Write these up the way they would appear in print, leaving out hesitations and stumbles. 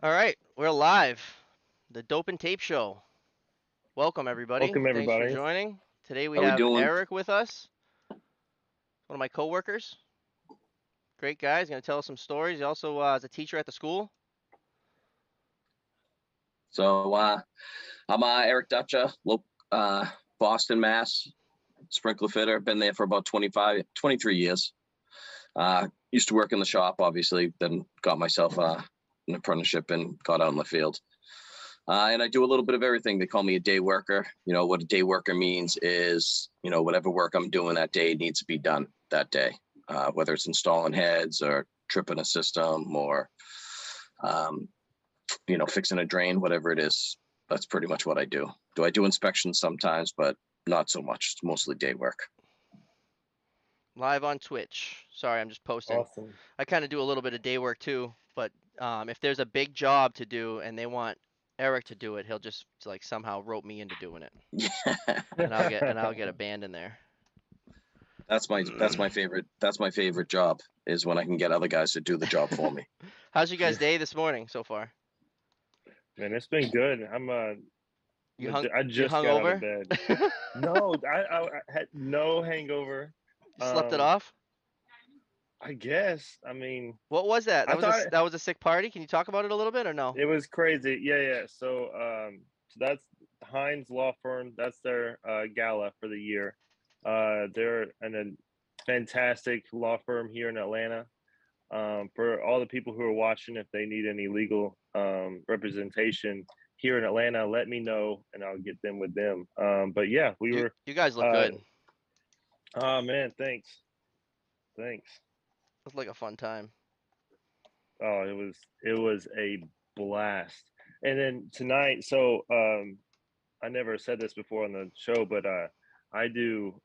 All right, we're live. The Dope and Tape Show. Welcome, everybody. Welcome, Thanks for everybody. joining. Today we How we have doing? Eric with us, one of my coworkers. Great guy. He's going to tell us some stories. He also is a teacher at the school. So I'm Eric Dutcha, Boston, Mass. Sprinkler fitter. Been there for about 23 years. Used to work in the shop, obviously. Then got myself an apprenticeship and got out in the field. And I do a little bit of everything. They call me a day worker. You know what a day worker means is whatever work I'm doing that day needs to be done that day, whether it's installing heads or tripping a system or um, fixing a drain, whatever it is. That's pretty much what I do. Do I do inspections sometimes, but not so much. It's mostly day work. Live on Twitch. Sorry, I'm just posting. Awesome. I kind of do a little bit of day work too, but if there's a big job to do and they want Eric to do it, he'll just like somehow rope me into doing it, and I'll get a band in there. That's my favorite job is when I can get other guys to do the job for me. How's you guys' day this morning so far? Man, it's been good. I You just hung got out of over? bed. No, I had no hangover. You slept it Um, off? I guess. I mean, What was that? I thought That was a sick party. Can you talk about it a little bit or no? it was crazy. Yeah, yeah. So that's Heinz Law Firm. That's their gala for the year. They're a fantastic law firm here in Atlanta. For all the people who are watching, if they need any legal representation here in Atlanta, let me know and I'll get them with them. But yeah, we You were. you guys look Uh, good. oh man, thanks. Looked like a fun time. Oh, it was a blast. And then tonight, I never said this before on the show, but I do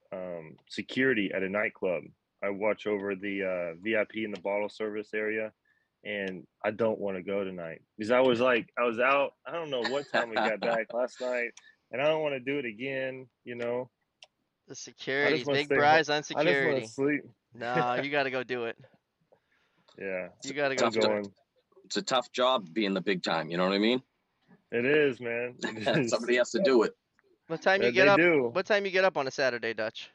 security at a nightclub. I watch over the VIP and the bottle service area, and I don't want to go tonight because I was out. I don't know what time we got back last night, and I don't want to do it again. The I just securities, want to big stay home. prize on I just want to security. sleep. No, you got to go do it. Yeah, It's You got to go I'm tough. do it. going. It's a tough job being the big time. You know what I mean? It is, man. It is. Somebody has to do it. What time you get They up? do. What time you get up on a Saturday, Dutch?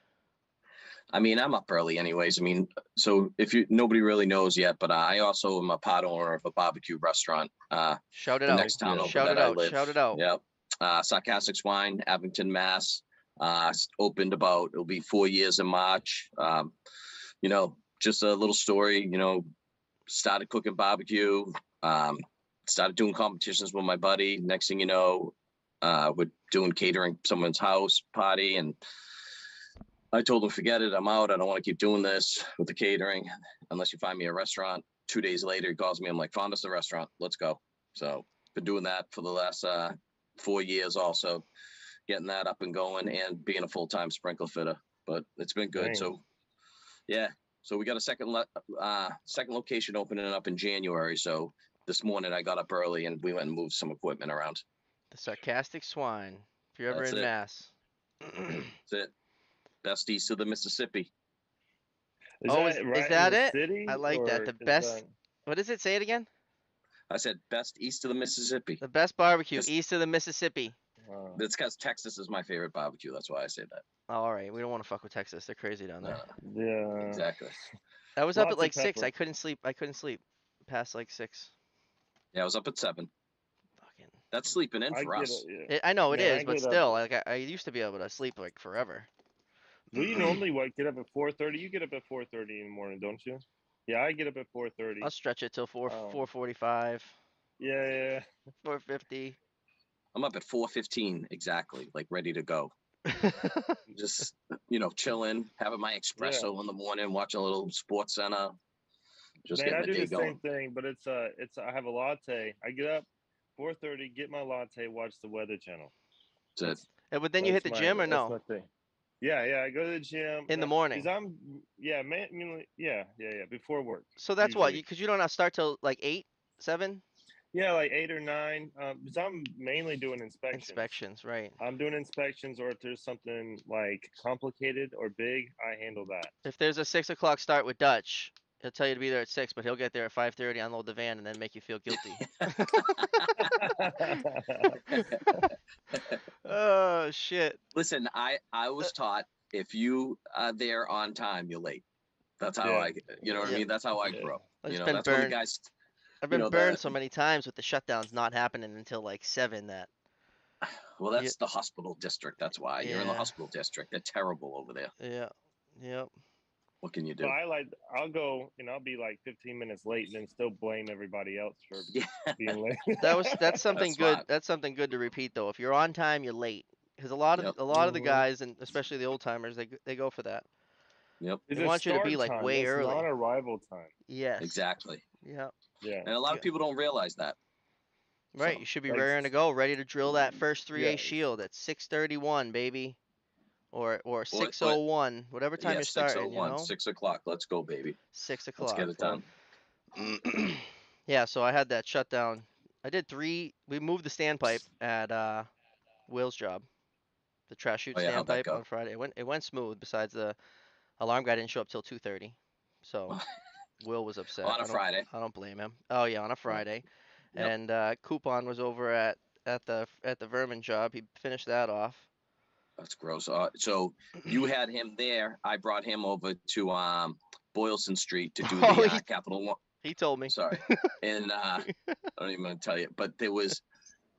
I mean, I'm up early anyways. I mean, so if you nobody really knows yet, but I also am a part owner of a barbecue restaurant. Shout it The out. next Heck town yeah. over Shout it that I out. live. Shout it out. Yep. Sarcastic Swine, Abington, Mass. Opened about it'll be 4 years in March. Just a little story. Started cooking barbecue. Um, Started doing competitions with my buddy. Next thing you know, we're doing catering someone's house party, and I told him, forget it. I'm out. I don't want to keep doing this with the catering unless you find me a restaurant. 2 days later, he calls me. I'm like, found us a restaurant. Let's go. So been doing that for the last 4 years also, getting that up and going and being a full-time sprinkler fitter. But it's been good. Dang. So, yeah. So we got a second location opening up in January. So this morning I got up early and we went and moved some equipment around. The sarcastic swine. If you're ever That's in it. Mass. That's it. Best east of the Mississippi. Is Oh, that is right in that the it? I city like that. or The is that? best. What is it? Say it again. I said best east of the Mississippi. The best barbecue Because east of the Mississippi. Uh, That's because Texas is my favorite barbecue. That's why I say that. Oh, all right, we don't want to fuck with Texas. They're crazy down there. yeah, Exactly. I was up at lots of like 6. I pepper. couldn't sleep. I couldn't sleep past like 6. Yeah, I was up at 7. Fucking. That's sleeping in I for get it. us. Yeah, I know it man. is, I but get up. still, like I used to be able to sleep like forever. Well, you normally what get up at 4:30. You get up at 4:30 in the morning, don't you? Yeah, I get up at I'll 4:30. stretch it till Um, 4:45, yeah, yeah. 4:50. I'm up at 4:15 exactly, like ready to go. Just chilling, having my Yeah. espresso in the morning, watching a little Sports Center, just Man, getting I the do day the same going. thing, but I have a latte. I get up 4:30, get my latte, watch the Weather Channel. That's it. That's But then you hit the gym or that's no? my thing. Yeah, yeah. I go to the gym In the because morning. I'm yeah, man. Yeah, yeah, yeah. Before work So that's what usually. because you don't have to start till like 8, 7 Yeah, like 8 or 9. Because I'm mainly doing inspections. inspections, right? I'm doing inspections, or if there's something like complicated or big, I handle that. If there's a 6 o'clock start with Dutch, He'll tell you to be there at 6, but he'll get there at 5:30, unload the van, and then make you feel guilty. Oh shit. Listen, I was taught if you are there on time, you're late. That's how Yeah. you know what I Yeah. mean? That's how I Yeah. grew up. I've You just know, been that's when the burned. guys, I've you been know, burned so many times with the shutdowns not happening until like 7 that. well, Yeah. that's the hospital district. That's why you're in the Yeah. hospital district. They're terrible over there. Yeah. Yep. What can you So do? I'll go and I'll be like 15 minutes late and then still blame everybody else for Yeah, being late. That's something that's good. smart. That's something good to repeat though. If you're on time, you're late. Because Yep, a lot of the Mhm. guys, and especially the old timers, they go for that. yep, It's They a want you to be start like time. way It's not early. arrival time. Yes. exactly. Yeah. Yeah. And a lot of people don't realize that. Right. So You should be Like raring to go, ready to drill that first 3A yeah. shield at 6:31, baby, or what 6:01, whatever time yeah, you're starting. You 6:01, know, 6 o'clock. Let's go, baby. six Let's get o'clock. it done. Yeah. So I had that shut down. I did 3. We moved the standpipe at Will's job, the trash chute Oh yeah, how'd that standpipe go? on Friday. It went smooth. Besides the alarm guy didn't show up till 2:30, so Will was upset. On a Friday. I don't blame him. Oh yeah, on a Yeah. Friday, Yep. and Coupon was over at the vermin job. He finished that off. That's gross. So you had him there. I brought him over to Boylston Street to do Oh, the Capital One. he told me. Sorry, and I don't even want to tell you, but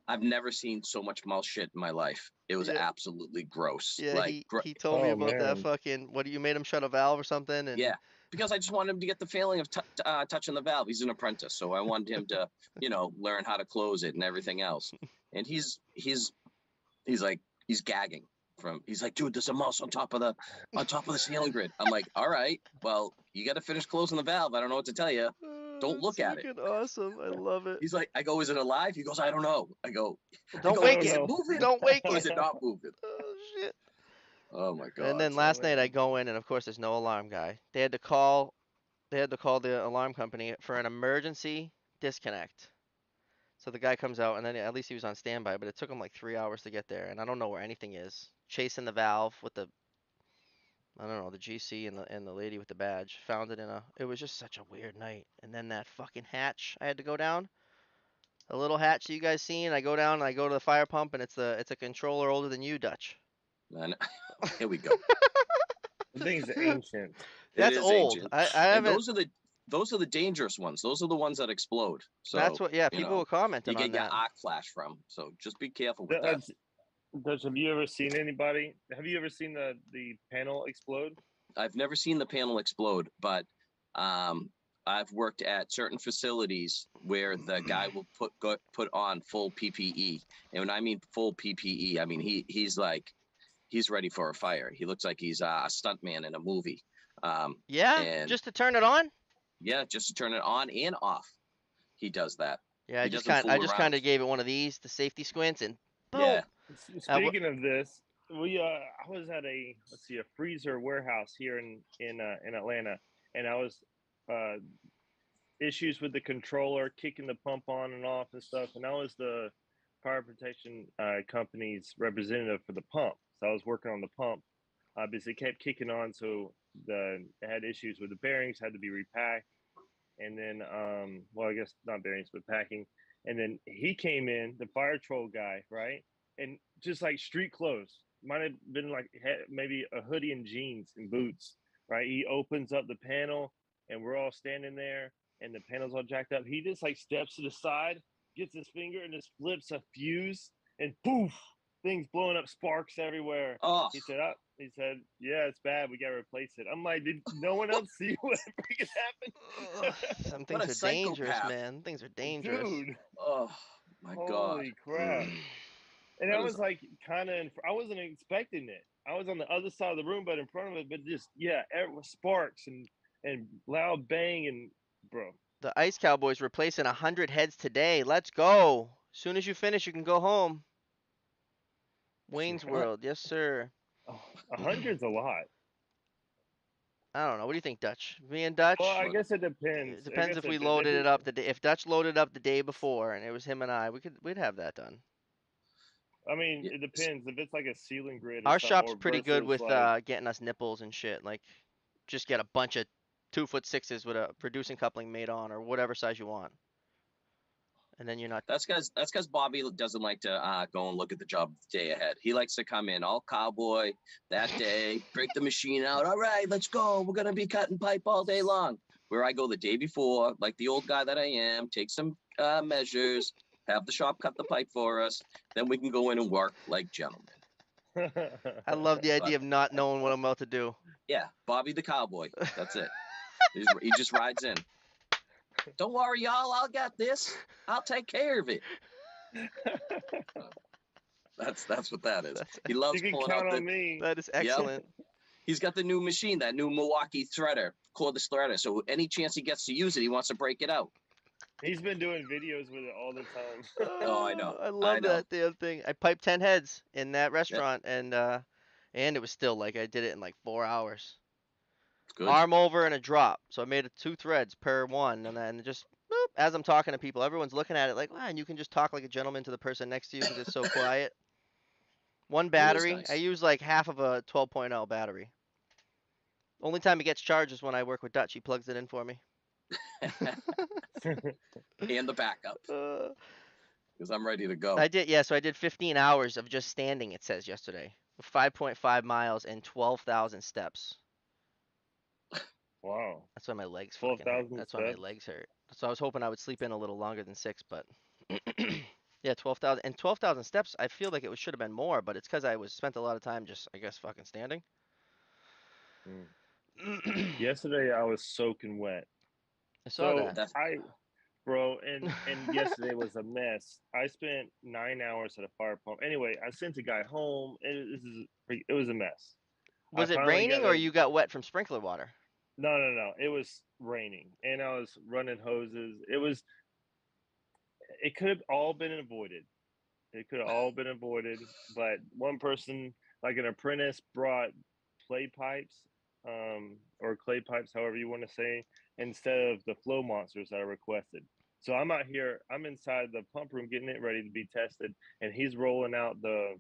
I've never seen so much mouse shit in my life. It was Yeah, absolutely gross. yeah. Like, He told me Oh about that man. fucking. What, you made him shut a valve or something? And yeah, because I just wanted him to get the feeling of touching the valve. He's an apprentice, so I wanted him to, learn how to close it and everything else. And he's like he's gagging from. He's like, dude, there's a mouse on top of the ceiling grid. I'm like, all right, well, you got to finish closing the valve. I don't know what to tell you. Don't that's look at it. freaking awesome. I love it. He's like, I go, is it alive? He goes, I don't know. I Don't go, wake is it. it moving Don't wake or it. is it not moving? Oh shit. Oh my And god. then last night I go in, and of course there's no alarm guy. They had to call. They had to call the alarm company for an emergency disconnect. So the guy comes out, and then at least he was on standby, but it took him like 3 hours to get there, and I don't know where anything is. Chasing the valve with the, I don't know, the GC and the lady with the badge. Found it in a. It was just such a weird night. And then that fucking hatch I had to go down. A little hatch that you guys seen. I go down and I go to the fire pump, and it's a controller older than you, Dutch. Man, here we go. The thing's ancient. It That's is old. ancient. I And haven't. those are the dangerous ones. Those are the ones that explode. That's So, what. Yeah, you people know, were commenting you on get your that. arc flash from. So just be careful with that. Dutch, have you ever seen anybody? Have you ever seen the panel explode? I've never seen the panel explode, but I've worked at certain facilities where the guy will put on full PPE, and when I mean full PPE, I mean he's ready for a fire. He looks like he's a stuntman in a movie. Yeah, And just to turn it on. yeah, just to turn it on and off, he does that. Yeah, He doesn't I fool just around. kind of gave it one of these, the safety squints, and boom. Yeah, Speaking of this, I was at a freezer warehouse here in Atlanta, and I was uh, issues with the controller, kicking the pump on and off and stuff, and I was the fire protection company's representative for the pump. So I was working on the pump. Obviously, it kept kicking on, so it had issues with the bearings, had to be repacked, and then well, I guess not bearings, but packing. And then he came in, the fire troll guy, right? And just like street clothes, might have been like maybe a hoodie and jeans and boots, right? He opens up the panel, and we're all standing there, and the panel's all jacked up. He just like steps to the side, gets his finger, and just flips a fuse, and poof, things blowing up, sparks everywhere. oh, He said, yeah, it's bad. We got to replace it. I'm like, did no one else see what freaking happened? Some what things a are dangerous, psychopath. man. Things are dangerous. Dude, Oh my god. holy crap. And I That is was like, kind of, I wasn't expecting it. I was on the other side of the room, but in front of it, but just, yeah, sparks and loud bang and, bro. The Ice Cowboys replacing 100 heads today. Let's go. As soon as you finish, you can go home. Wayne's World, yes sir. Oh, 100's a lot. I don't know. What do you think, Dutch? Me and Dutch? Well, I guess it depends. It depends if we loaded it up the day. If Dutch loaded up the day before and it was him and I, we'd have that done. I mean, Yeah. it depends. If it's like a ceiling grid or Our something, shop's or pretty good versus with like, getting us nipples and shit. Like, just get a bunch of 2'6" with a reducing coupling made on, or whatever size you want. And then you're not. That's because Bobby doesn't like to go and look at the job the day ahead. He likes to come in all cowboy that day, break the machine out. All right, let's go. We're gonna be cutting pipe all day long. Where I go the day before, like the old guy that I am, take some measures, have the shop cut the pipe for us, then we can go in and work like gentlemen. I love the But idea of not knowing what I'm about to do. yeah, Bobby the cowboy. That's it. He just rides in. Don't worry, y'all. I'll get this. I'll take care of it. That's what that is. That's, He loves You can pulling count out on me. that is Yep. excellent. He's got the new machine, that new Milwaukee threader, cordless threader. So any chance he gets to use it, he wants to break it out. He's been doing videos with it all the time. Oh, I know. I I love know. that damn thing. I piped 10 heads in that restaurant, and it was still like I did it in like 4 hours. It's good. Arm over and a drop. So I made it 2 threads per one, and then just boop, as I'm talking to people, everyone's looking at it like, wow, and you can just talk like a gentleman to the person next to you because it's so quiet. One It is battery. I nice. use like half of a 12.0 battery. Only time it gets charged is when I work with Dutch. He plugs it in for me. And the backup, Uh, because I'm ready to go. I did, yeah. So I did 15 hours of just standing. It says yesterday, 5.5 miles and 12,000 steps. Wow. That's why my legs fucking hurt. 12,000 That's why my steps. legs hurt. So I was hoping I would sleep in a little longer than 6, but yeah, 12,000 and 12,000 steps. I feel like it should have been more, but it's because I was spent a lot of time just, I guess, fucking standing. Mm. I Yesterday I was soaking wet. saw So that. bro, and yesterday was a mess. I spent 9 hours at a fire pump. Anyway, I sent a guy home. It was a mess. I Was it finally got raining or the you got wet from sprinkler water? no. It was raining, and I was running hoses. It could have all been avoided. It could have all been avoided, but one person, like an apprentice, brought clay pipes, or clay pipes, however you want to say, instead of the flow monsters that I requested. So I'm out here, I'm inside the pump room getting it ready to be tested, and he's rolling out the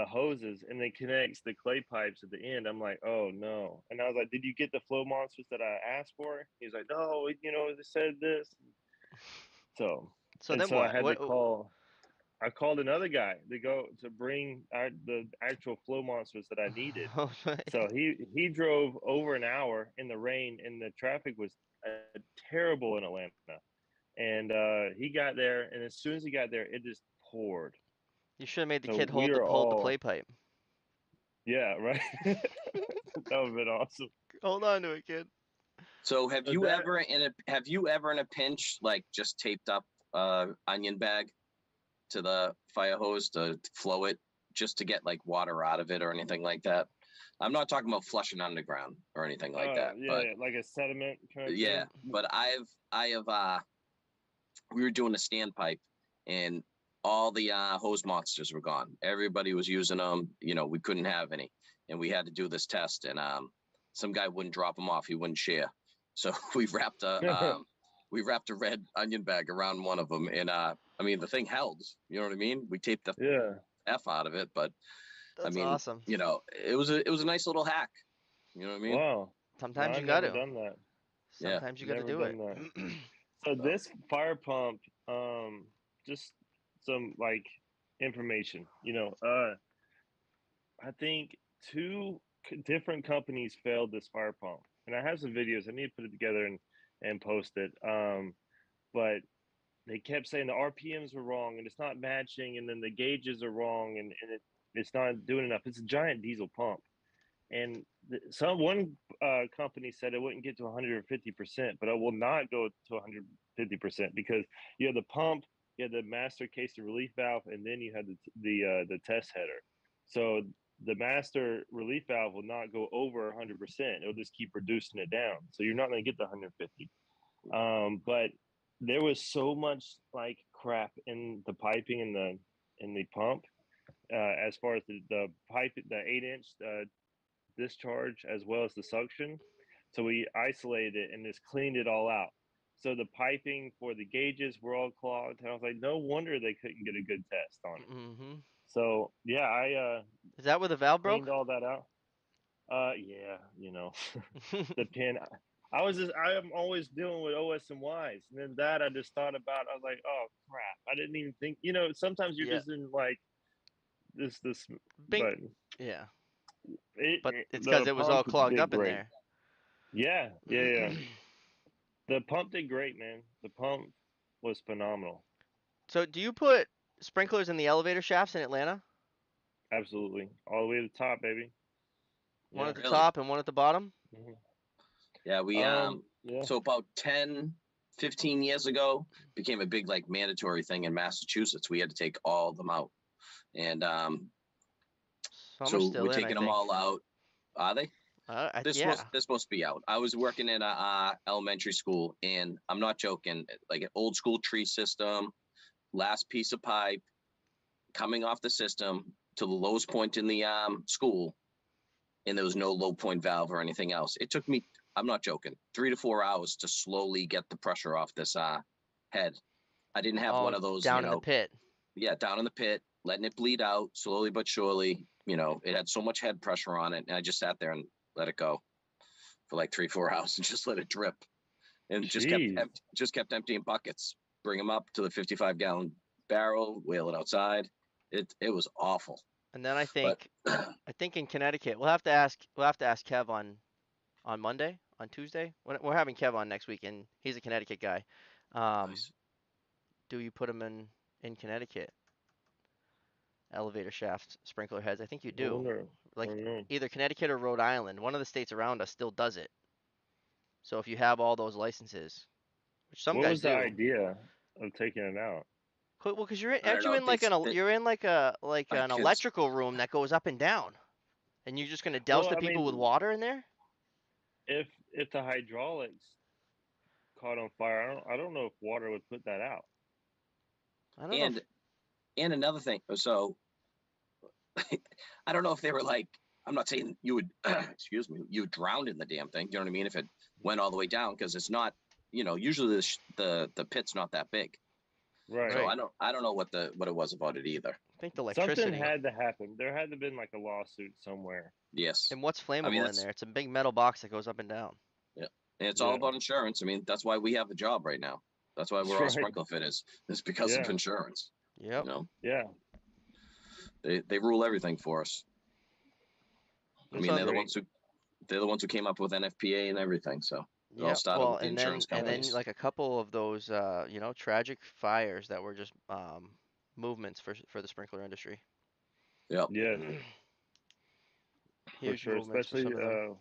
hoses and then connects the clay pipes at the end. I'm like, oh no. And I was like, did you get the flow monsters that I asked for? He's like, no, they said this. So So and then so I what? had to What? call I called another guy to go to bring the actual flow monsters that I needed. So he drove over an hour in the rain, and the traffic was terrible in Atlanta. And he got there, and as soon as he got there, it just poured. You should have made the So kid we are hold the all, play pipe. yeah, right. That would have been awesome. Hold on to it, kid. So So that have you ever in a pinch like just taped up onion bag to the fire hose to flow it just to get like water out of it or anything like that? I'm not talking about flushing underground or anything like that, but like a sediment kind of yeah, thing. but I have we were doing a standpipe and all the hose monsters were gone. Everybody was using them. We couldn't have any, and we had to do this test. And some guy wouldn't drop them off. He wouldn't share. So we wrapped a red onion bag around one of them, and I mean the thing held. You know what I mean? We taped the Yeah. f out of it, but I That's mean, awesome. it was a nice little hack. You know what I mean? Wow. No, Sometimes I've you got never to. done that. Yeah. Sometimes you got to Never do it. done that. So this fire pump, just some like information. I think two different companies failed this fire pump, and I have some videos. I need to put it together and post it. But they kept saying the RPMs were wrong, and it's not matching, and then the gauges are wrong, and it's not doing enough. It's a giant diesel pump, and one company said it wouldn't get to 150%, but it will not go to 150% because you have the pump, you have the master case and relief valve, and then you have the test header. So the master relief valve will not go over 100%. It'll just keep reducing it down. So you're not going to get the 150. But there was so much like crap in the piping in the pump, as far as the pipe, the 8-inch discharge as well as the suction. So we isolated it and just cleaned it all out. So the piping for the gauges were all clogged, and I was like, no wonder they couldn't get a good test on it. Mm-hmm. So yeah, I Is that where the valve broke? cleaned all that out. Yeah, the pin. I'm always dealing with OS and Ys, and then that I just thought about. I was like, oh crap, I didn't even think. Sometimes you're Yeah. just in like this, Bink. but Yeah. But it it's because the it was all pump clogged did up in great. there. Yeah, yeah, yeah. The pump did great, man. The pump was phenomenal. So do you put sprinklers in the elevator shafts in Atlanta? Absolutely, all the way to the top, baby. One Yeah. at the Really? top and one at the bottom? Mhm. Yeah, we Yeah. so about 10, 15 years ago became a big like mandatory thing in Massachusetts. We had to take all of them out. And Some are so we're still in, I taking them think. all out. Are they? Yeah. They're supposed to be out. I was working in a elementary school, and I'm not joking. Like an old school tree system, last piece of pipe coming off the system to the lowest point in the school, and there was no low point valve or anything else. It took me, I'm not joking, 3 to 4 hours to slowly get the pressure off this head. I didn't have one Oh, of those, down in the pit. down in the pit, letting it bleed out slowly but surely. It had so much head pressure on it, and I just sat there and let it go for like 3, 4 hours and just let it drip, and Jeez. just kept emptying buckets, bring them up to the 55-gallon barrel, wheel it outside. It was awful, And then I but think I think in Connecticut, we'll have to ask Kev on Monday, on Tuesday. We're having Kev on next week, and he's a Connecticut guy. Um, nice. do you put him in Connecticut? Elevator shaft sprinkler heads. I think you I do. wonder. I Like don't know. either Connecticut or Rhode Island. One of the states around us still does it. So if you have all those licenses, which some What guys was the do, idea of taking it out? well, because you're in, I aren't don't you know. in like you're in like an Kids. electrical room that goes up and down, and you're just gonna douse Well, the I people with mean, water in there? if the hydraulics caught on fire, I don't know if water would put that out. I don't know And if and another thing. So I don't know if they were like. I'm not saying you would. Excuse me. You would drown in the damn thing. You know what I mean? If it went all the way down, because it's not. Usually the pit's not that big. Right. So right. I don't know what it was about it either. I think the Something electricity. had to happen. There had to have been like a lawsuit somewhere. Yes. And what's I mean flammable in that's there? It's a big metal box that goes up and down. yeah. And it's all Yeah. about insurance. I mean, that's why we have the job right now. That's why That's we're all right. sprinkler fitters. It's because of Yeah. insurance. Yep. Yeah. They rule everything for us. I It's mean, on. they're the ones who came up with NFPA and everything. So it all Yep. started Well, with the and insurance then companies. like a couple of those tragic fires that were just movements for the sprinkler industry. Yep. Yes, for Huge sure. movements for Especially some of them.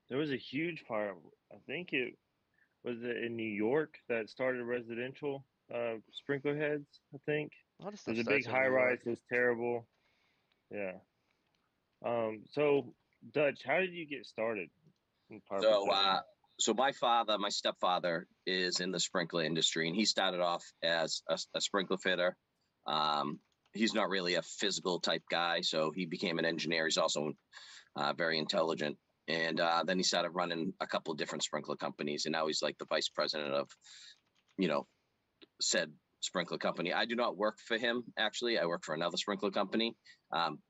there was a huge fire. I think it in New York that started residential sprinkler heads, I think. A lot of It stuff was a big starts in high New rise, York. it was terrible. Yeah. So Dutch, how did you get started in fire So protection? so my stepfather is in the sprinkler industry, and he started off as a sprinkler fitter. Um, he's not really a physical type guy, so he became an engineer. He's also very intelligent. And then he started running a couple of different sprinkler companies, and now he's like the vice president of, you know, said sprinkler company. I do not work for him, actually. I work for another sprinkler company.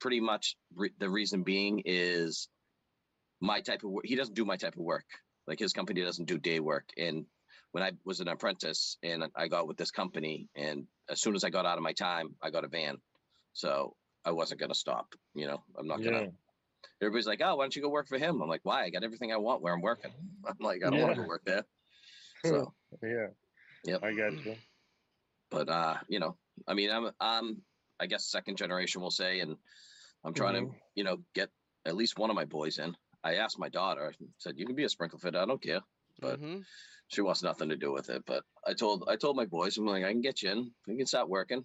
Pretty much the reason being is my type of work. He doesn't do my type of work. Like his company doesn't do day work. And when I was an apprentice and I got with this company, and as soon as I got out of my time, I got a van. So I wasn't going to stop. I'm not going to. Yeah. Everybody's like, oh, why don't you go work for him? I'm like, why? I got everything I want where I'm working. I'm like, I don't want to Yeah. go work there. So, Yeah. yep. I got you. But I mean, I'm I guess second generation, we'll say, and I'm trying to, Hmm. get at least one of my boys in. I asked my daughter, I said, you can be a sprinkler fitter, I don't care. But Mm-hmm. she wants nothing to do with it. But I told my boys, I'm like, I can get you in. You can start working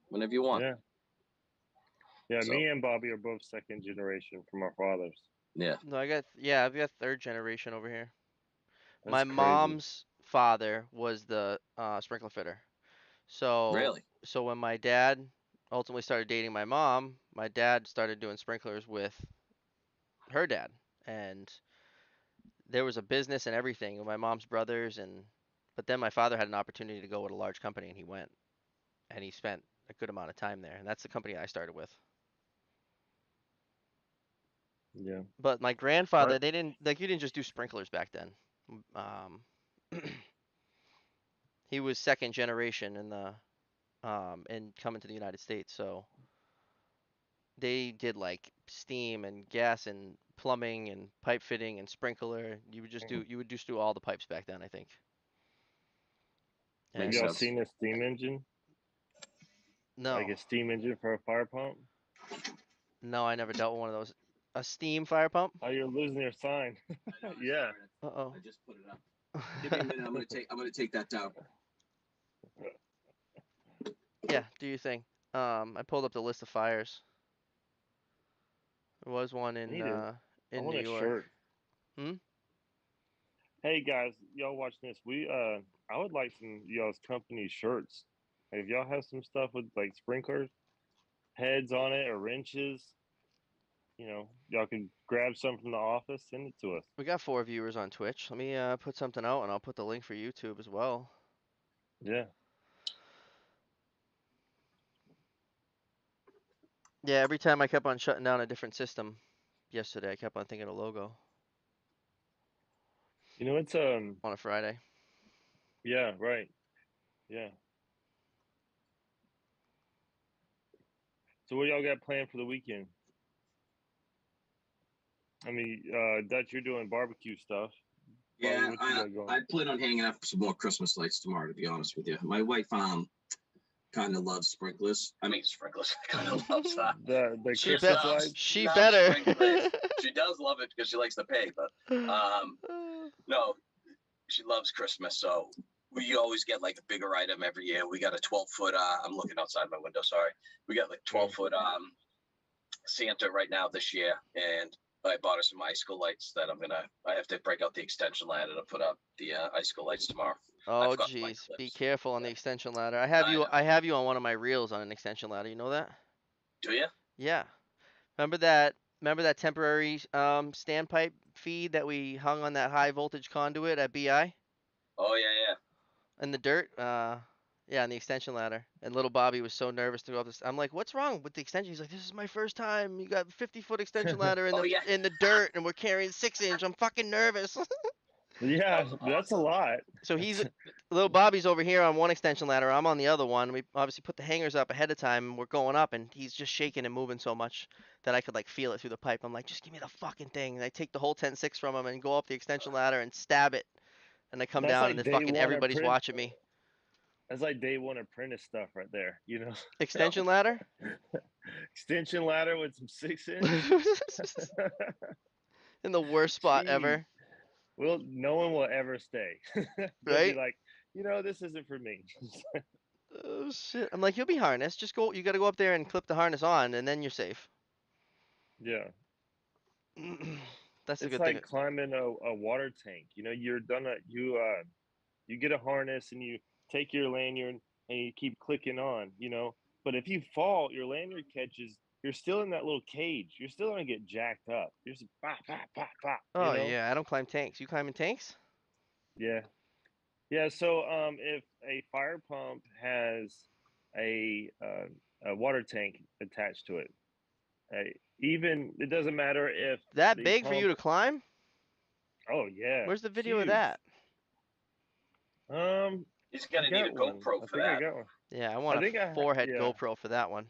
whenever you want. Yeah. Yeah. So Me and Bobby are both second generation from our fathers. yeah, No, I've got third generation over here. My That's crazy. mom's father was the sprinkler fitter. So really. so when my dad ultimately started dating my mom, my dad started doing sprinklers with her dad, and there was a business and everything with my mom's brothers, and but then my father had an opportunity to go with a large company, and he went, and he spent a good amount of time there, and that's the company I started with. Yeah. But my I, grandfather, they didn't like you didn't just do sprinklers back then. Um, he was second generation in the and coming to the United States, so they did like steam and gas and plumbing and pipe fitting and sprinkler. You would just do all the pipes back then, I think. Have Makes And y'all sense. seen a steam engine? Like no, a steam engine for a fire pump? no, I never dealt with one of those. A steam fire pump? Oh, you're losing your sign. I know, Yeah. sorry. Uh I just put it up. oh. Give me a minute. I'm gonna take that down. Yeah, do your thing. I pulled up the list of fires. There was one I need a. I in New want a York. shirt. Hmm? Hey guys, y'all watching this? I would like some of y'all's company shirts. Like, if y'all have some stuff with like sprinklers, heads on it, or wrenches, y'all can grab some from the office, send it to us. We got 4 viewers on Twitch. Let me put something out and I'll put the link for YouTube as well. Yeah. Yeah, every time I kept on shutting down a different system yesterday, I kept on thinking of logo It's on a Friday. yeah, right. Yeah. So what y'all got planned for the weekend? I mean, Dutch, you're doing barbecue stuff. Bobby, Yeah, what you got going? I plan on hanging out for some more Christmas lights tomorrow. To be honest with you, my wife kind of loves sprinklers. I mean sprinklers. Kind of loves that. The She Christmas loves lights? she She loves better. sprinklers. She does love it because she likes to pay, but no, she loves Christmas. So we always get like a bigger item every year. We got a 12-foot. I'm looking outside my window. Sorry, we got like 12-foot Santa right now this year, and I bought her some icicle lights that I have to break out the extension ladder to put up the icicle lights tomorrow. I Oh forgot to buy jeez, be clips. careful on the Yeah. extension ladder. I know. I have you on one of my reels on an extension ladder. You know that? Do you? Yeah. Remember that temporary standpipe feed that we hung on that high voltage conduit at BI Oh yeah, in the dirt? Yeah, on the extension ladder. And little Bobby was so nervous to go up this. I'm like, "What's wrong with the extension?" He's like, "This is my first time. You got 50-foot extension ladder Oh yeah. in the dirt and we're carrying 6-inch. I'm fucking nervous." That Yeah, was that's a awesome. lot. So little Bobby's over here on one extension ladder. I'm on the other one. We obviously put the hangers up ahead of time and we're going up and he's just shaking and moving so much that I could like feel it through the pipe. I'm like, just give me the fucking thing. And I take the whole 10-6 from him and go up the extension ladder and stab it. And I come That's down and like then day fucking one everybody's apprentice. watching me. That's like day one apprentice stuff right there. Extension ladder? Extension ladder with some 6 inch. In the worst spot Jeez. ever, Well, no one will ever stay. They'll be right? like, this isn't for me. Oh shit. I'm like, you'll be harnessed. Just go, you gotta go up there and clip the harness on and then you're safe. Yeah. That's the It's good thing. like climbing a water tank. You're done you get a harness and you take your lanyard and you keep clicking on. But if you fall, your lanyard catches, you're still in that little cage. You're still gonna get jacked up. You're just pop, pop, pop, pop. Oh yeah, I don't climb tanks. You climbing tanks? Yeah. Yeah. So if a fire pump has a water tank attached to it, even it doesn't matter if That the big for you pump. to climb? Oh yeah, Where's the video of huge. that? He's I gonna need a got one. GoPro I for think I that. got one. Yeah, I I want a think forehead yeah, GoPro for that one.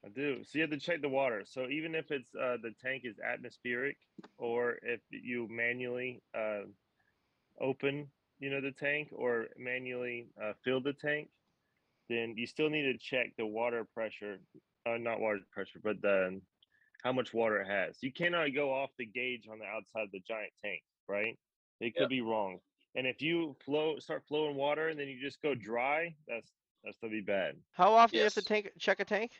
I do. So you have to check the water. So even if it's the tank is atmospheric, or if you manually open, the tank, or manually fill the tank, then you still need to check the water pressure. Not water pressure, but the how much water it has. You cannot go off the gauge on the outside of the giant tank, right? It could Yep. be wrong. And if you start flowing water, and then you just go dry, that's gonna be bad. How often do you have to Yes. check a tank?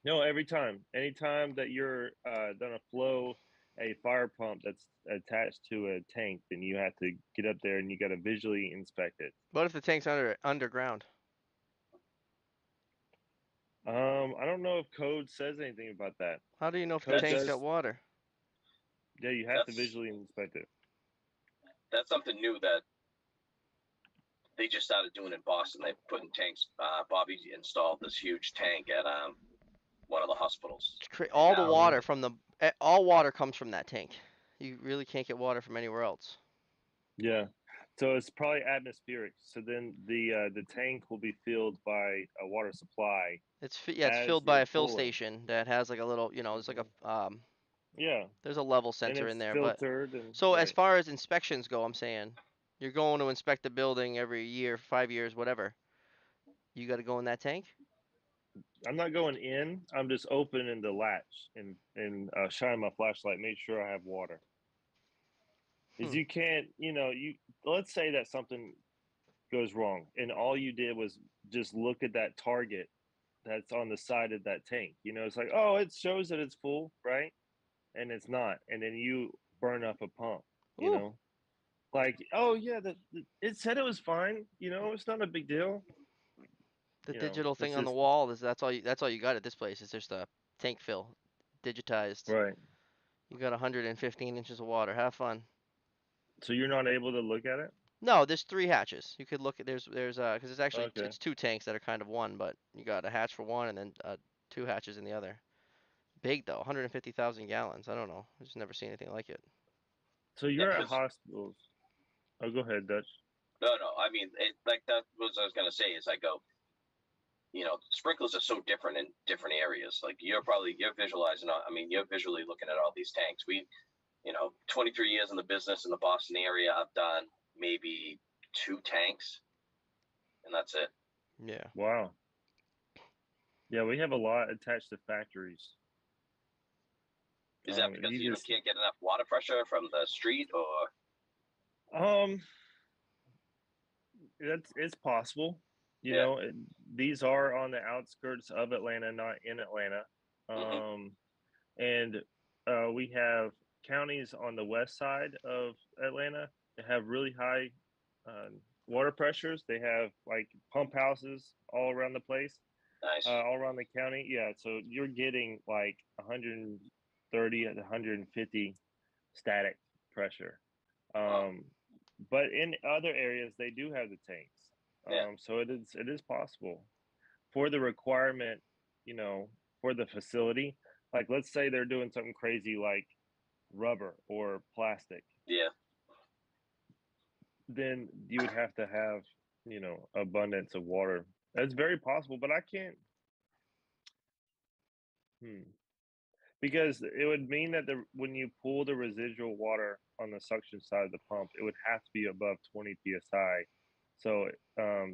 No, every time, anytime that you're gonna flow a fire pump that's attached to a tank, then you have to get up there and you got to visually inspect it. What if the tank's underground? I don't know if code says anything about that. How do you know if the Code tank's does. got water? Yeah, you have to That's visually inspect it. that's something new that they just started doing in Boston. They put in tanks. Bobby installed this huge tank at one of the hospitals, and All the now water from all water comes from that tank. You really can't get water from anywhere else. Yeah. So it's probably atmospheric. So then the tank will be filled by a water supply It's as filled by you're a fill pulling. station that has like a little, it's like Hmm. a Yeah, there's a level and sensor in it's there. But filtered and so as right. far as inspections go, I'm saying you're going to inspect the building every year, 5 years, whatever. You got to go in that tank. I'm not going in. I'm just opening the latch and shining my flashlight. Make sure I have water. Is Hmm. you can't, you let's say that something goes wrong and all you did was just look at that target that's on the side of that tank. It's like, oh, it shows that it's full, right? And it's not. And then you burn up a pump, you Ooh, know? Like, oh yeah, it said it was fine, it's not a big deal. the digital It's thing on the just wall is that's all you got at this place. It's just a tank fill, digitized. right. You got 115 inches of water. Have fun. So you're not able to look at it? No, there's three hatches. You could look at there's because it's actually Okay. it's two tanks that are kind of one, but you got a hatch for one and then two hatches in the other. Big though, 150,000 gallons. I don't know. I just never seen anything like it. So Yeah, you're at because hospitals. Oh, go ahead, Dutch. no. I mean, like that was I was gonna say is I go, sprinklers are so different in different areas. Like you're visualizing. I mean, you're visually looking at all these tanks. 23 years in the business in the Boston area, I've done maybe two tanks, and that's it. Yeah. Wow. Yeah, we have a lot attached to factories. Is that because You you just can't get enough water pressure from the street, or um it's possible. yeah? These are on the outskirts of Atlanta, not in Atlanta. Mm-hmm. Um, and we have counties on the west side of Atlanta that have really high water pressures. They have like pump houses all around the place, Nice. all around the county. Yeah, so you're getting like 130 to 150 static pressure. Wow. Um, but in other areas, they do have the tanks. Yeah. So it is possible for the requirement, you know, for the facility. Like let's say they're doing something crazy like rubber or plastic, Yeah. then you would have to have, abundance of water. That's very possible, but I can't. Hmm. Because it would mean that when you pull the residual water on the suction side of the pump, it would have to be above 20 psi. So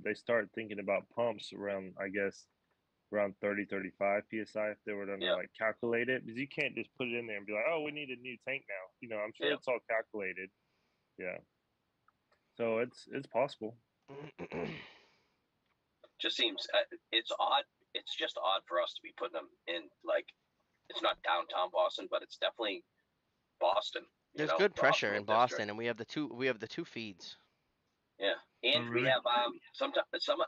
they start thinking about pumps around, I guess, around 30, 35 psi if they were going to Yeah. like calculate it. Because you can't just put it in there and be like, oh, we need a new tank now. I'm sure Yeah. it's all calculated. Yeah. So it's possible. Just seems it's odd. It's just odd for us to be putting them in like it's not downtown Boston, but it's definitely Boston. There's good The pressure hospital in Boston, district. and we have the two feeds. Yeah, Oh, and we really? have sometimes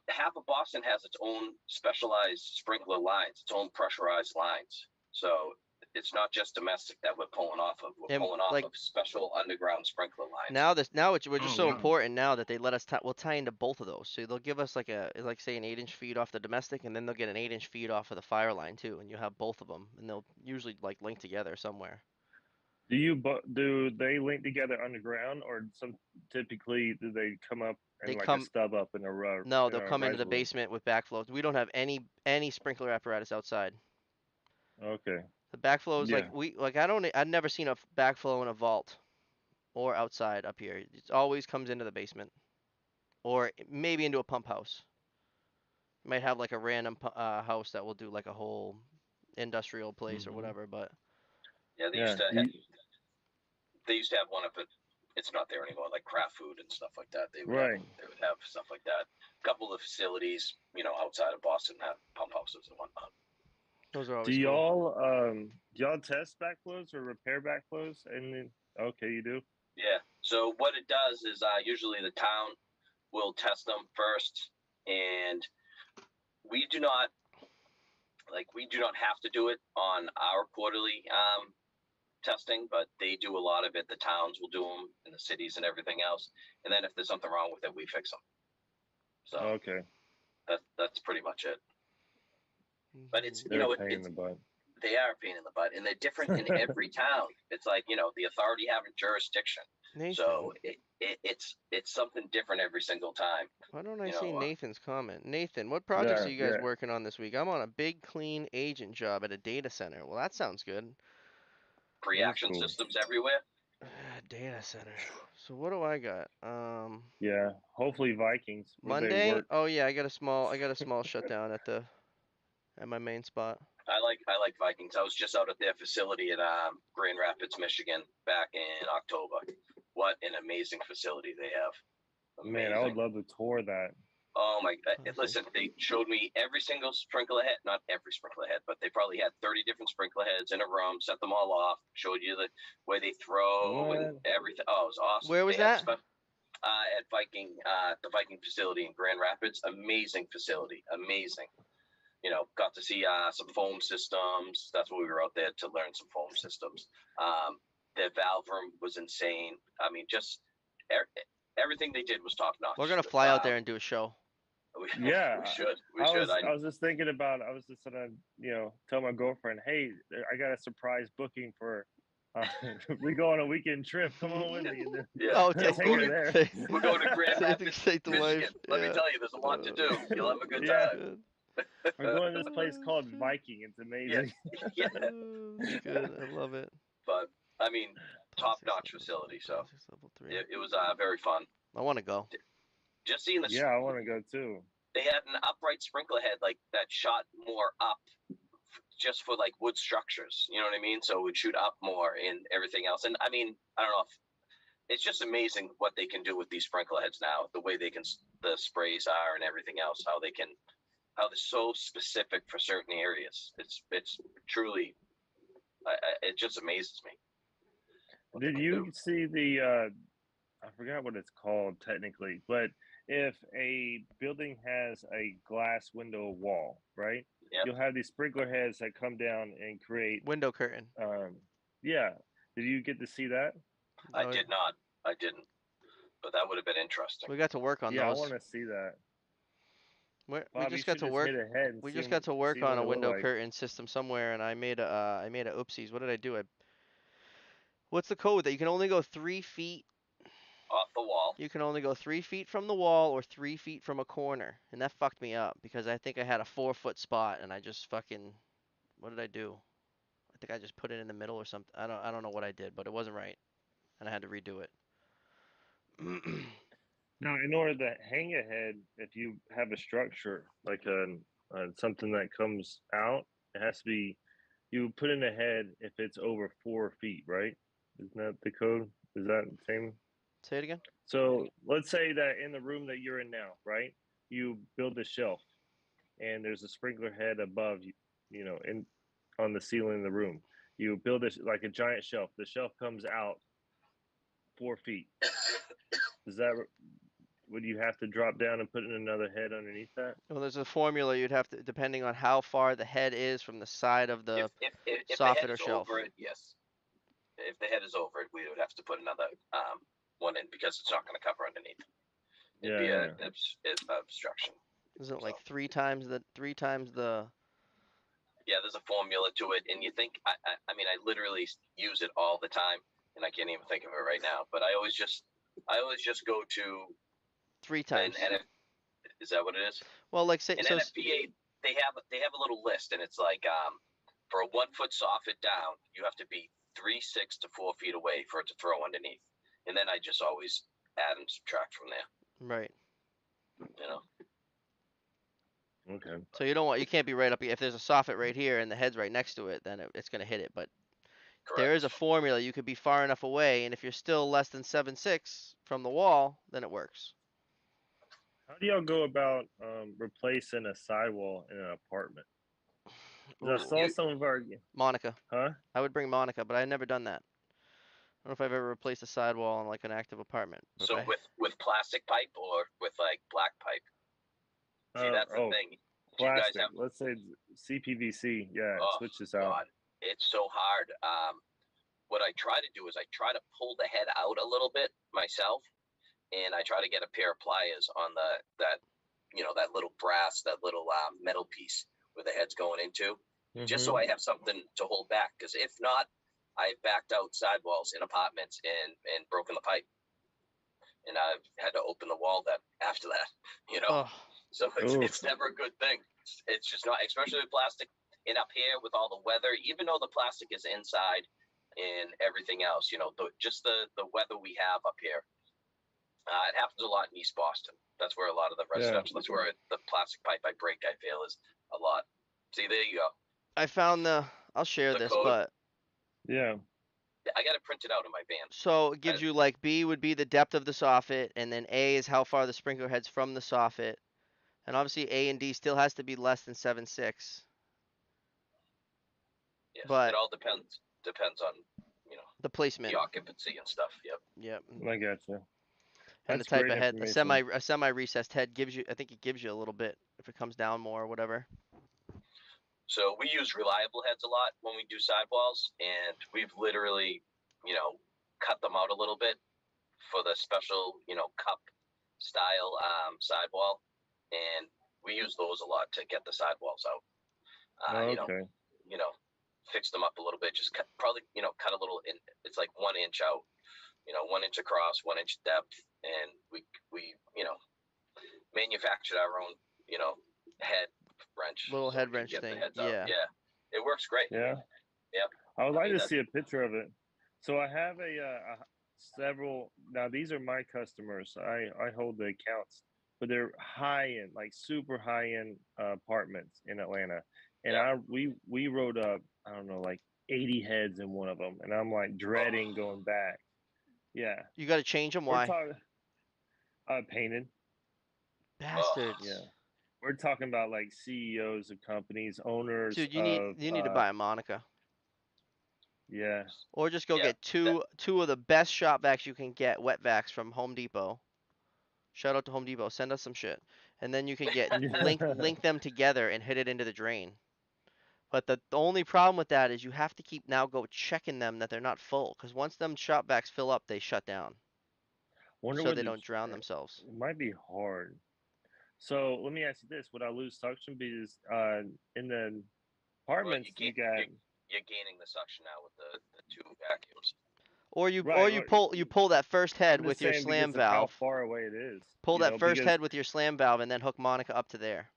half of Boston has its own specialized sprinkler lines, its own pressurized lines. So it's not just domestic that we're pulling off of. We're And pulling off like of special underground sprinkler lines. now we're just Oh, so wow. important now that they let us we'll tie into both of those. So they'll give us like say an 8-inch feed off the domestic, and then they'll get an 8-inch feed off of the fire line too, and you'll have both of them, and they'll usually like link together somewhere. Do they link together underground, or some typically do they come up They and like a come stub up in a row No, in they'll a come into the riser? basement with backflows. We don't have any sprinkler apparatus outside. Okay. The backflow is Yeah. I've never seen a backflow in a vault or outside up here. It always comes into the basement or maybe into a pump house. You might have like a random house that will do like a whole industrial place or Hmm. whatever, but Yeah, Yeah. they used to have one of it. It's not there anymore, like craft food and stuff like that. Right. They would have stuff like that. A couple of facilities, outside of Boston have pump houses and whatnot. those are Do always cool. y'all test backflows or repair backflows? And then, okay, you do. Yeah. So what it does is usually the town will test them first, and we do not have to do it on our quarterly testing, but they do a lot of it. The towns will do them in the cities and everything else, and then if there's something wrong with it, we fix them. So Okay. that's pretty much it. But it's Mhm. They're a pain in the butt. They are a pain in the butt, and they're different in every town. It's like, the authority having jurisdiction. Nathan. So it's something different every single time. Why don't I see Nathan's comment? Nathan, what projects are you guys Yeah. working on this week? I'm on a big clean agent job at a data center. Well, that sounds good. Pre-action cool. systems everywhere. Data center. So what do I got? Yeah. Hopefully Vikings. Where they Monday. work. Oh yeah, I got a small shutdown at my main spot. I like Vikings. I was just out at their facility in Grand Rapids, Michigan, back in October. What an amazing facility they have. Amazing. Man, I would love to tour that. Oh my God. Listen, they showed me every single sprinkler head, not every sprinkler head, but they probably had 30 different sprinkler heads in a room, set them all off, showed you the way they throw and everything. Oh, it was awesome. Where was that? At the Viking facility in Grand Rapids. Amazing facility. Amazing. Got to see some foam systems. That's what we were out there to learn, some foam systems. Their valve room was insane. I mean, just everything they did was top notch. We're gonna fly out there and do a show. Yeah, we should. I was just thinking about. I was just gonna, tell my girlfriend, hey, I got a surprise booking for. We go on a weekend trip. Come on with me. Yeah. Oh, Yeah, take we're going to Grand Rapids, take the Michigan. wife. Let me tell you, there's a lot to do. You'll have a good Yeah. time. We're going to this place called Viking. It's amazing. Yeah. That's good. I love it. But I mean, top-notch facility. So level 3. it was very fun. I want to go. Just seeing the. Yeah, I want to go too. They had an upright sprinkler head like that shot more up, just for like wood structures. You know what I mean? So it would shoot up more and everything else. And I mean, I don't know if it's just amazing what they can do with these sprinkler heads now. The way the sprays are and everything else. How they're so specific for certain areas. It's truly, it just amazes me. Did you see the? I forgot what it's called technically, but if a building has a glass window wall, right? Yep. You'll have these sprinkler heads that come down and create window curtain. Yeah. Did you get to see that? I did not. I didn't. But that would have been interesting. We got to work on those. Yeah, I want to see that. We just got to work. We just got to work on a window curtain system somewhere, and I made a oopsies. What did I do? What's the code that you can only go 3 feet off the wall? You can only go 3 feet from the wall or 3 feet from a corner, and that fucked me up because I think I had a 4-foot spot, and I just fucking, what did I do? I think I just put it in the middle or something. I don't know what I did, but it wasn't right, and I had to redo it. Now, in order to hang a head, if you have a structure like something that comes out, it has to be, you put in a head if it's over 4 feet, right? Isn't that the code? Is that the same? Say it again. So let's say that in the room that you're in now, right? You build a shelf, and there's a sprinkler head above you, in on the ceiling of the room. You build this like a giant shelf. The shelf comes out 4 feet. Would you have to drop down and put in another head underneath that? Well, there's a formula you'd have to, depending on how far the head is from the side of the if soffit the head or is shelf. Over it, yes. If the head is over it, we would have to put another one in because it's not going to cover underneath. It'd be an obstruction. Isn't it like 3 times the? Yeah, there's a formula to it, and you think I mean I literally use it all the time, and I can't even think of it right now. But I always just go to 3 times. Is that what it is? Well, like say in NFPA, they have a little list, and it's like for a 1 foot soffit down, you have to be 3, 6 to 4 feet away for it to throw underneath, and then I just always add and subtract from there. Right. Okay. So you can't be right up here. If there's a soffit right here and the head's right next to it, then it's going to hit it. But Correct. There is a formula. You could be far enough away, and if you're still less than 7'6" from the wall, then it works. How do y'all go about replacing a sidewall in an apartment? I saw some of our Monica. Huh? I would bring Monica, but I've never done that. I don't know if I've ever replaced a sidewall in like an active apartment. So with plastic pipe or with like black pipe? See, that's the thing. Plastic. Let's say CPVC. Yeah, it switches out. God. It's so hard. What I try to do is I try to pull the head out a little bit myself, and I try to get a pair of pliers on that little brass, that little metal piece where the head's going into. just so I have something to hold back. Because if not, I've backed out sidewalls in apartments and broken the pipe, and I've had to open the wall that after that. You know, Oh, so it's never a good thing. It's just not, especially with plastic. And up here with all the weather, even though the plastic is inside and everything else, you know, just the weather we have up here. It happens a lot in East Boston. That's where a lot of the residential, that's where the plastic pipe I break, I feel, is a lot. See, there you go. I found I'll share The this, code. but Yeah. I got it printed out in my van. so it gives you like B would be the depth of the soffit, and then A is how far the sprinkler head's from the soffit. And obviously A and D still has to be less than 7.6. Yes, But it all depends on, you know, the placement. the occupancy and stuff. Yep. Yep. I gotcha. And the That's type great of head, information. a semi recessed head gives you, I think it gives you a little bit if it comes down more or whatever. So we use reliable heads a lot when we do sidewalls, and we've literally, you know, cut them out a little bit for the special, you know, cup style sidewall, and we use those a lot to get the sidewalls out. Okay. You know, fix them up a little bit. Just cut, probably, you know, cut a little in. It's like 1 inch out. You know, 1 inch across, 1 inch depth, and we you know, manufactured our own, you know, head wrench. Little so head we can wrench get the thing. heads out. Yeah. Yeah, it works great. Yeah. Yep. I would like mean, to see a picture of it. So I have several. Now these are my customers. I hold the accounts, but they're high end, like super high end apartments in Atlanta. And we wrote up, I don't know, like 80 heads in one of them, and I'm like dreading going back. Yeah, You got to change them. we're Why? talking painted. Bastards. Yeah, we're talking about like CEOs of companies, owners Dude, of you need to buy a Monica. yeah. Or just go get two of the best shop vacs you can get, wet vacs from Home Depot. Shout out to Home Depot. Send us some shit. And then you can get link them together and hit it into the drain. But the only problem with that is you have to keep now go checking them that they're not full. Because once them shop vacs fill up, they shut down. Wonder So what they don't drown themselves. It might be hard. So let me ask you this: would I lose suction because in the apartments you got? You're gaining the suction now with the two vacuums. Or Right. you pull that first head I'm just with your saying slam because of how valve. far away it is. Pull You that know, first because head with your slam valve and then hook Monica up to there.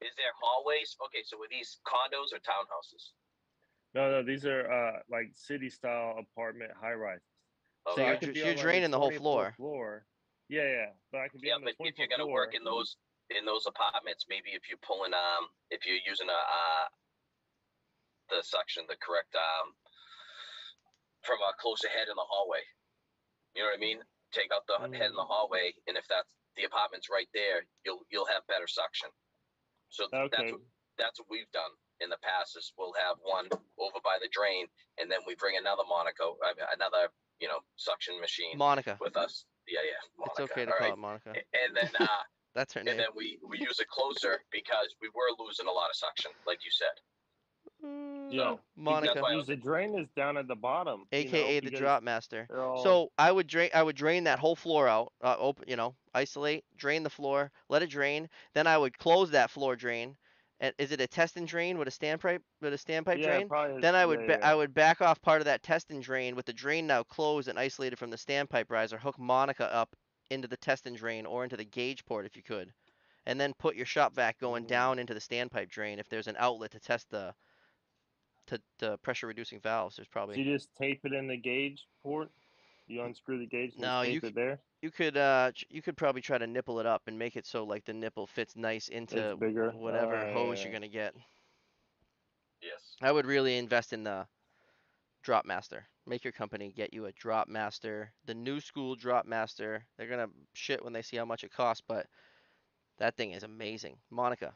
Is there hallways? Okay, so were these condos or townhouses? no, these are like city style apartment high rises. Okay. So I could be you're on like the draining the whole 24th floor. floor. Yeah, but I could be on the but 24th if you're gonna floor. work in those apartments, maybe if you're pulling if you're using the suction the correct from a closer head in the hallway. You know what I mean? Take out the head in the hallway, and if that's the apartment's right there, you'll have better suction. So that's what we've done in the past. Is we'll have one over by the drain, and then we bring another another suction machine Monica. with us. Yeah, Monica. It's okay to call it Monica. And then that's her name. And then we use it closer because we were losing a lot of suction, like you said. Yeah, Monica. Because the drain is down at the bottom, AKA the drop master. All... So I would drain that whole floor out, isolate, drain the floor, let it drain. Then I would close that floor drain. And is it a test and drain with a standpipe drain? Probably Then I would back off part of that test and drain with the drain now closed and isolated from the standpipe riser. Hook Monica up into the test and drain or into the gauge port if you could, and then put your shop vac going down into the standpipe drain if there's an outlet to test the pressure reducing valves. There's probably. So you just tape it in the gauge port. You unscrew the gauge and just tape it there. You could probably try to nipple it up and make it so like the nipple fits nice into whatever hose you're gonna get. Yes. I would really invest in the drop master. Make your company get you a drop master, the new school drop master. They're gonna shit when they see how much it costs, but that thing is amazing. Monica,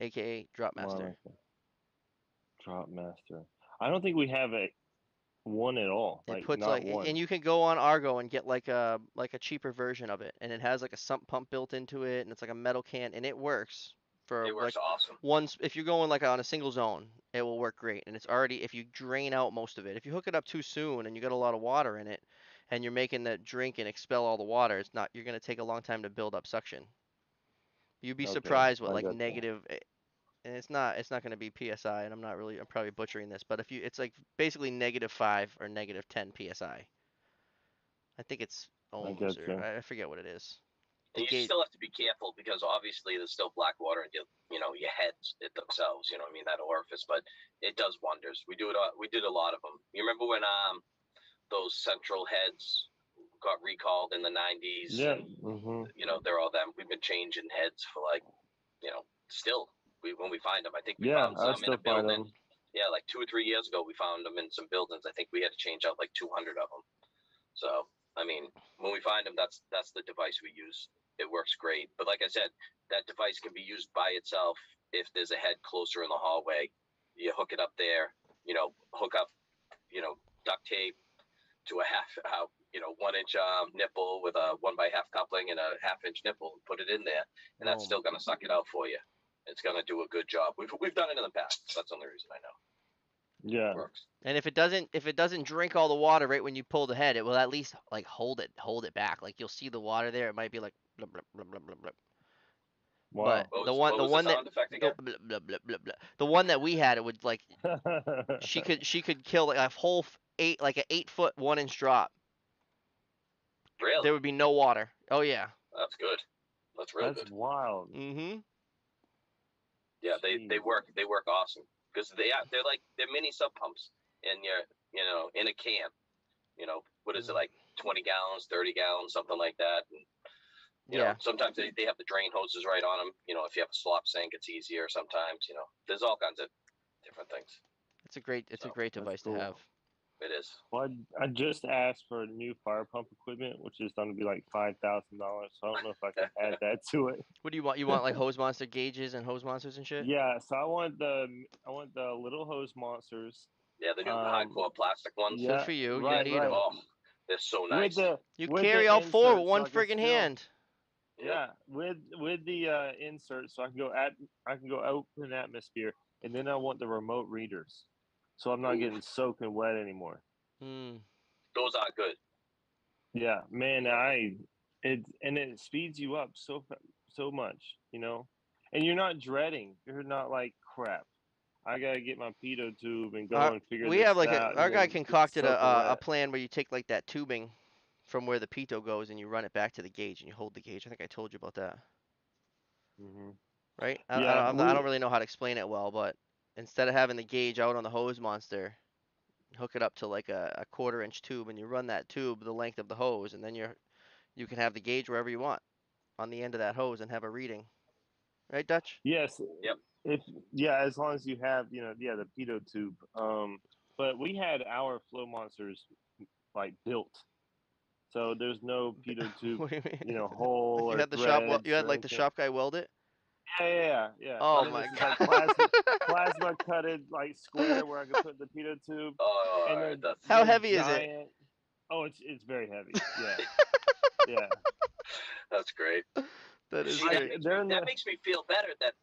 aka drop master. Drop master. I don't think we have one at all. It like puts not like, one. and you can go on Argo and get like a cheaper version of it, and it has like a sump pump built into it, and it's like a metal can, and it works for like awesome. Once if you're going like on a single zone, it will work great, and it's already if you drain out most of it. If you hook it up too soon and you got a lot of water in it, and you're making that drink and expel all the water, you're gonna take a long time to build up suction. You'd be surprised what like negative and it's not going to be psi, and I'm probably butchering this, but if you, it's like basically -5 or -10 psi. I think it's I ohms, get or you. I forget what it is. The And you gauge. still have to be careful because obviously there's still black water in your heads it themselves. You know what I mean, that orifice, but it does wonders. We did a lot of them. You remember when those central heads got recalled in the 90s, Yeah. and they're all them. We've been changing heads for still when we find them. I think we Yeah, found I some in still a find building. them. Yeah, like 2 or 3 years ago, we found them in some buildings. I think we had to change out like 200 of them. So, I mean, when we find them, that's the device we use. It works great. But like I said, that device can be used by itself if there's a head closer in the hallway. You hook it up there, hook up, duct tape to a 1-inch nipple with a 1x1/2 coupling and a 1/2-inch nipple, and put it in there, and that's Boom. still going to suck it out for you. It's going to do a good job. We've done it in the past. So that's the only reason I know. Yeah. It works. And if it doesn't drink all the water right when you pull the head, it will at least like hold it back. Like you'll see the water there. It might be like blub blub blub blub blub blub. But Wow. What was the sound effect the again? blub blub blub blub blub. The one that we had, it would like she could kill like a whole 8 foot 1 inch drop. Really? There would be no water. Oh yeah. That's good. That's real That's good. wild. Mm-hmm. Yeah, they work awesome because they're mini sub pumps, and you're in a can. What is it, like 20 gallons, 30 gallons, something like that. And Yeah. sometimes they have the drain hoses right on them. If you have a slop sink, it's easier. Sometimes there's all kinds of different things. It's a great device to cool. have. It is. Well, I just asked for new fire pump equipment, which is going to be like $5,000. So I don't know if I can add that to it. What do you want? You want like hose monster gauges and hose monsters and shit? Yeah, so I want the little hose monsters. Yeah, the new hardcore plastic ones. Good Yeah, for you. You right, need right. them. Oh, they're so nice. You with carry the all four with insert, one so I can friggin' still- hand. Yeah, with the insert, so I can go out in the atmosphere, and then I want the remote readers, so I'm not Ooh. getting soaking wet anymore. Hmm. Those are good. Yeah, man, it speeds you up so much, and you're not dreading. You're not like crap. I gotta get my pedo tube and go and figure We this have like out. our and guy then get concocted soaking a wet. plan where you take like that tubing from where the pitot goes and you run it back to the gauge and you hold the gauge. I think I told you about that, Hmm. right? Yeah, I don't really know how to explain it well, but instead of having the gauge out on the hose monster, hook it up to like a 1/4 inch tube and you run that tube the length of the hose, and then you can have the gauge wherever you want on the end of that hose and have a reading. Right, Dutch? yes, Yep. as long as you have the pedo tube. But we had our flow monsters like built, so there's no pedo tube, What do you mean? hole You or had threads you had or like the anything. shop guy weld it? Yeah. Oh And then my this is god. like plasma cutted like square where I could put the pedo tube, Oh, and that's How they're heavy is it? giant. Oh, it's very heavy. Yeah, yeah. that's great. That is See, great. that makes me feel better. That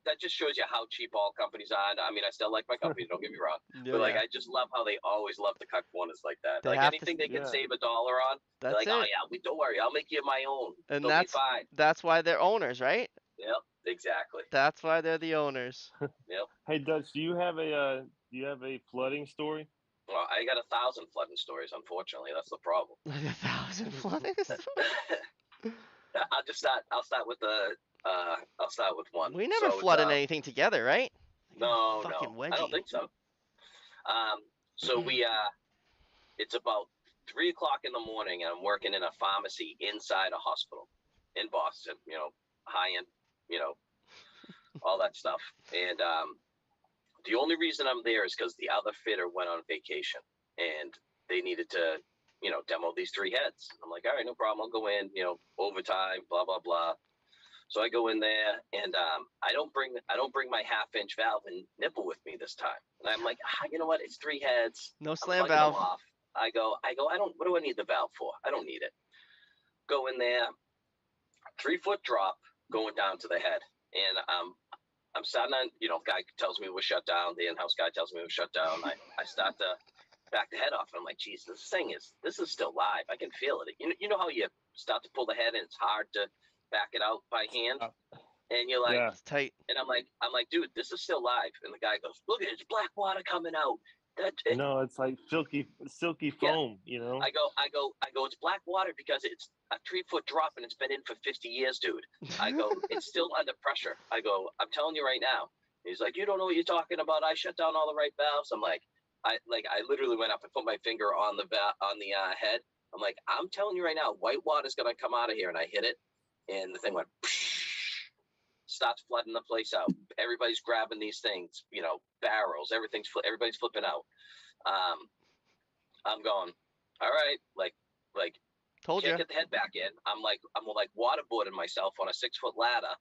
that just shows you how cheap all companies are. I mean, I still like my company. Don't get me wrong, but Yeah. I just love how they always love to cut corners like that. They Like have to anything they can yeah. save $1 on, they're That's like, oh it. yeah, don't worry, I'll make you my own. And They'll be fine. that's why they're owners, right? Yep, exactly. That's why they're the owners. Yep. Hey Dutch, do you have a flooding story? Well, I got 1,000 flooding stories. Unfortunately, that's the problem. Like 1,000 floodings. I'll start with one. We never So flooded anything together, right? no, Fucking wedgie. I don't think so. So it's about 3 o'clock in the morning, and I'm working in a pharmacy inside a hospital in Boston. High end, all that stuff. And the only reason I'm there is because the other fitter went on vacation, and they needed to, demo these 3 heads. I'm like, all right, no problem. I'll go in, overtime, blah blah blah. So I go in there, and I don't bring my 1/2-inch valve and nipple with me this time. And I'm like, you know what? It's 3 heads. No I'm slam plugging them valve. off. I go. What do I need the valve for? I don't need it. Go in there. 3-foot drop going down to the head, and I'm starting on. Guy tells me we're shut down. The in-house guy tells me we're shut down. I start to back the head off, and I'm like, geez, this is still live. I can feel it. You know how you start to pull the head, and it's hard to back it out by hand. And you're like, Yeah. It's tight. and I'm like, dude, this is still live. And the guy goes, look, it's black water coming out. No, it's like silky Yeah. foam, you know? I go, it's black water because it's a 3-foot drop and it's been in for 50 years, dude. I go, it's still under pressure. I go, I'm telling you right now. He's like, you don't know what you're talking about. I shut down all the right valves. I'm like, I literally went up and put my finger on the head. I'm like, I'm telling you right now, white water's gonna come out of here, and I hit it, and the thing went, starts flooding the place out. Everybody's grabbing these things, barrels. Everybody's flipping out. I'm going, all right, like Told can't you. get the head back in. I'm like waterboarding myself on a 6-foot ladder.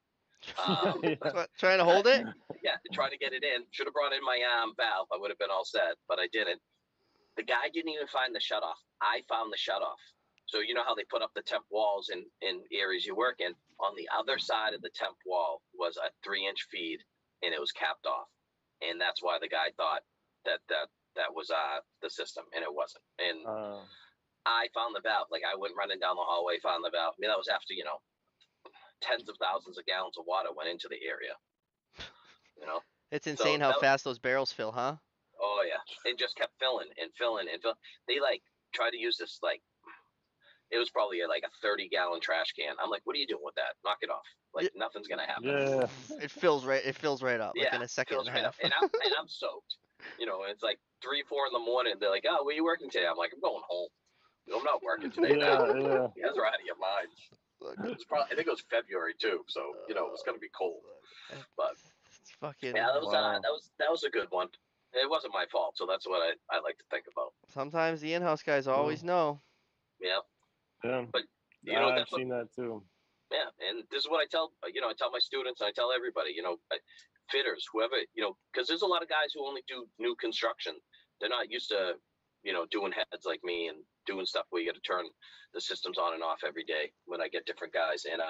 Yeah. Trying to hold it. Yeah, trying to get it in. Should have brought in my valve. I would have been all set, but I didn't. The guy didn't even find the shutoff. I found the shutoff. So you know how they put up the temp walls in areas you work in? On the other side of the temp wall was a 3-inch feed, and it was capped off. And that's why the guy thought that was the system, and it wasn't. And I found the valve. Like, I went running down the hallway, found the valve. I mean, that was after, tens of thousands of gallons of water went into the area. It's So insane how fast those barrels fill, huh? oh yeah, it just kept filling and filling and filling. They tried to use this it was probably like a 30-gallon trash can. I'm like, what are you doing with that? Knock it off. Like, nothing's gonna happen. Yeah. It fills right. It fills right up, like Yeah, in a second fills and a right up. half. And I'm soaked. It's like 3-4 in the morning. They're like, oh, where are you working today? I'm like, I'm going home. I'm not working today now. Yeah. You guys are out of your minds. I think it was February too, so it was gonna be cold. But It's fucking. yeah, Wow. that was a good one. It wasn't my fault, so that's what I like to think about. Sometimes the in-house guys always know. Yeah, Yeah. but I've that's what. seen that too. Yeah, and this is what I tell I tell my students, and I tell everybody, fitters, whoever, because there's a lot of guys who only do new construction. They're not used to doing heads like me and doing stuff where you got to turn the systems on and off every day. When I get different guys, and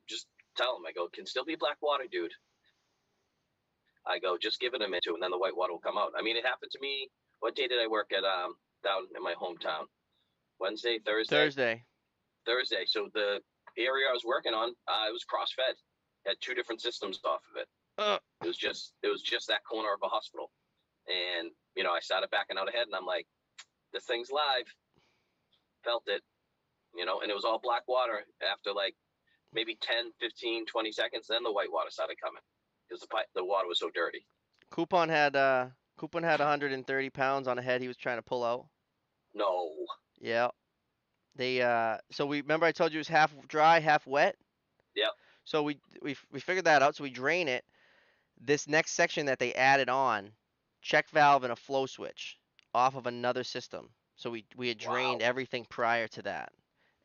just tell them, I go, can still be black water, dude. I go, just give it a minute, and then the white water will come out. I mean, it happened to me. What day did I work at down in my hometown? Wednesday, Thursday. Thursday. So the area I was working on, it was cross-fed. Had 2 different systems off of it. It was just that corner of a hospital, and I started backing out ahead, and I'm like, this thing's live. Felt it, and it was all black water. After like maybe 10, 15, 20 seconds, then the white water started coming because the water was so dirty. Coupon had 130 pounds on a head he was trying to pull out. No. Yeah. They so we remember I told you it was half dry, half wet. Yep. So we figured that out. So we drain it. This next section that they added on, check valve and a flow switch off of another system. So we had drained everything prior to that.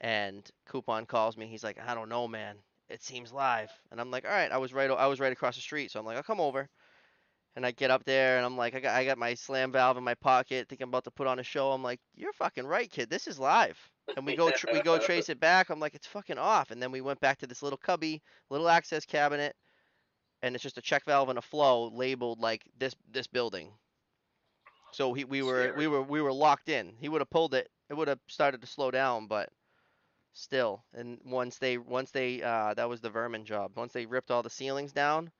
And Coupon calls me. He's like, I don't know, man. It seems live. And I'm like, all right. I was right across the street. So I'm like, I'll come over. And I get up there and I'm like, I got my slam valve in my pocket, think I'm about to put on a show. I'm like, you're fucking right, kid. This is live. And we go trace it back. I'm like, it's fucking off. And then we went back to this little cubby, little access cabinet, and it's just a check valve and a flow labeled like this building. So we were locked in. He would have pulled it. It would have started to slow down, but still. And once they that was the vermin job. Once they ripped all the ceilings down,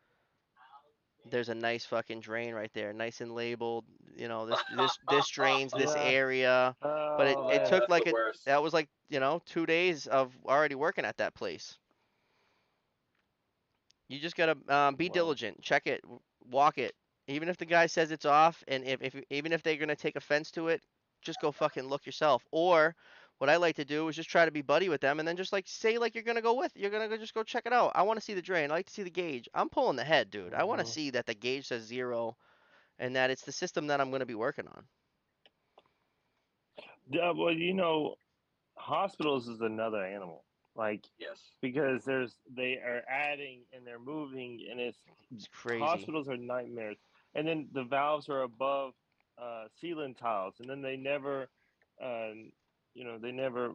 there's a nice fucking drain right there, nice and labeled. This drains this Yeah. area. But it, Oh, it man. took That's like the worst. that was like 2 days of already working at that place. You just gotta be Wow. diligent. Check it, walk it. Even if the guy says it's off, and if even if they're gonna take offense to it, just go fucking look yourself. Or what I like to do is just try to be buddy with them, and then just like say like you're gonna just go check it out. I want to see the drain. I like to see the gauge. I'm pulling the head, dude. I want to see that the gauge says 0, and that it's the system that I'm gonna be working on. Yeah, well, hospitals is another animal. Like, Yes. because they are adding and they're moving, and It's crazy. hospitals are nightmares. And then the valves are above ceiling tiles, and then they never, they never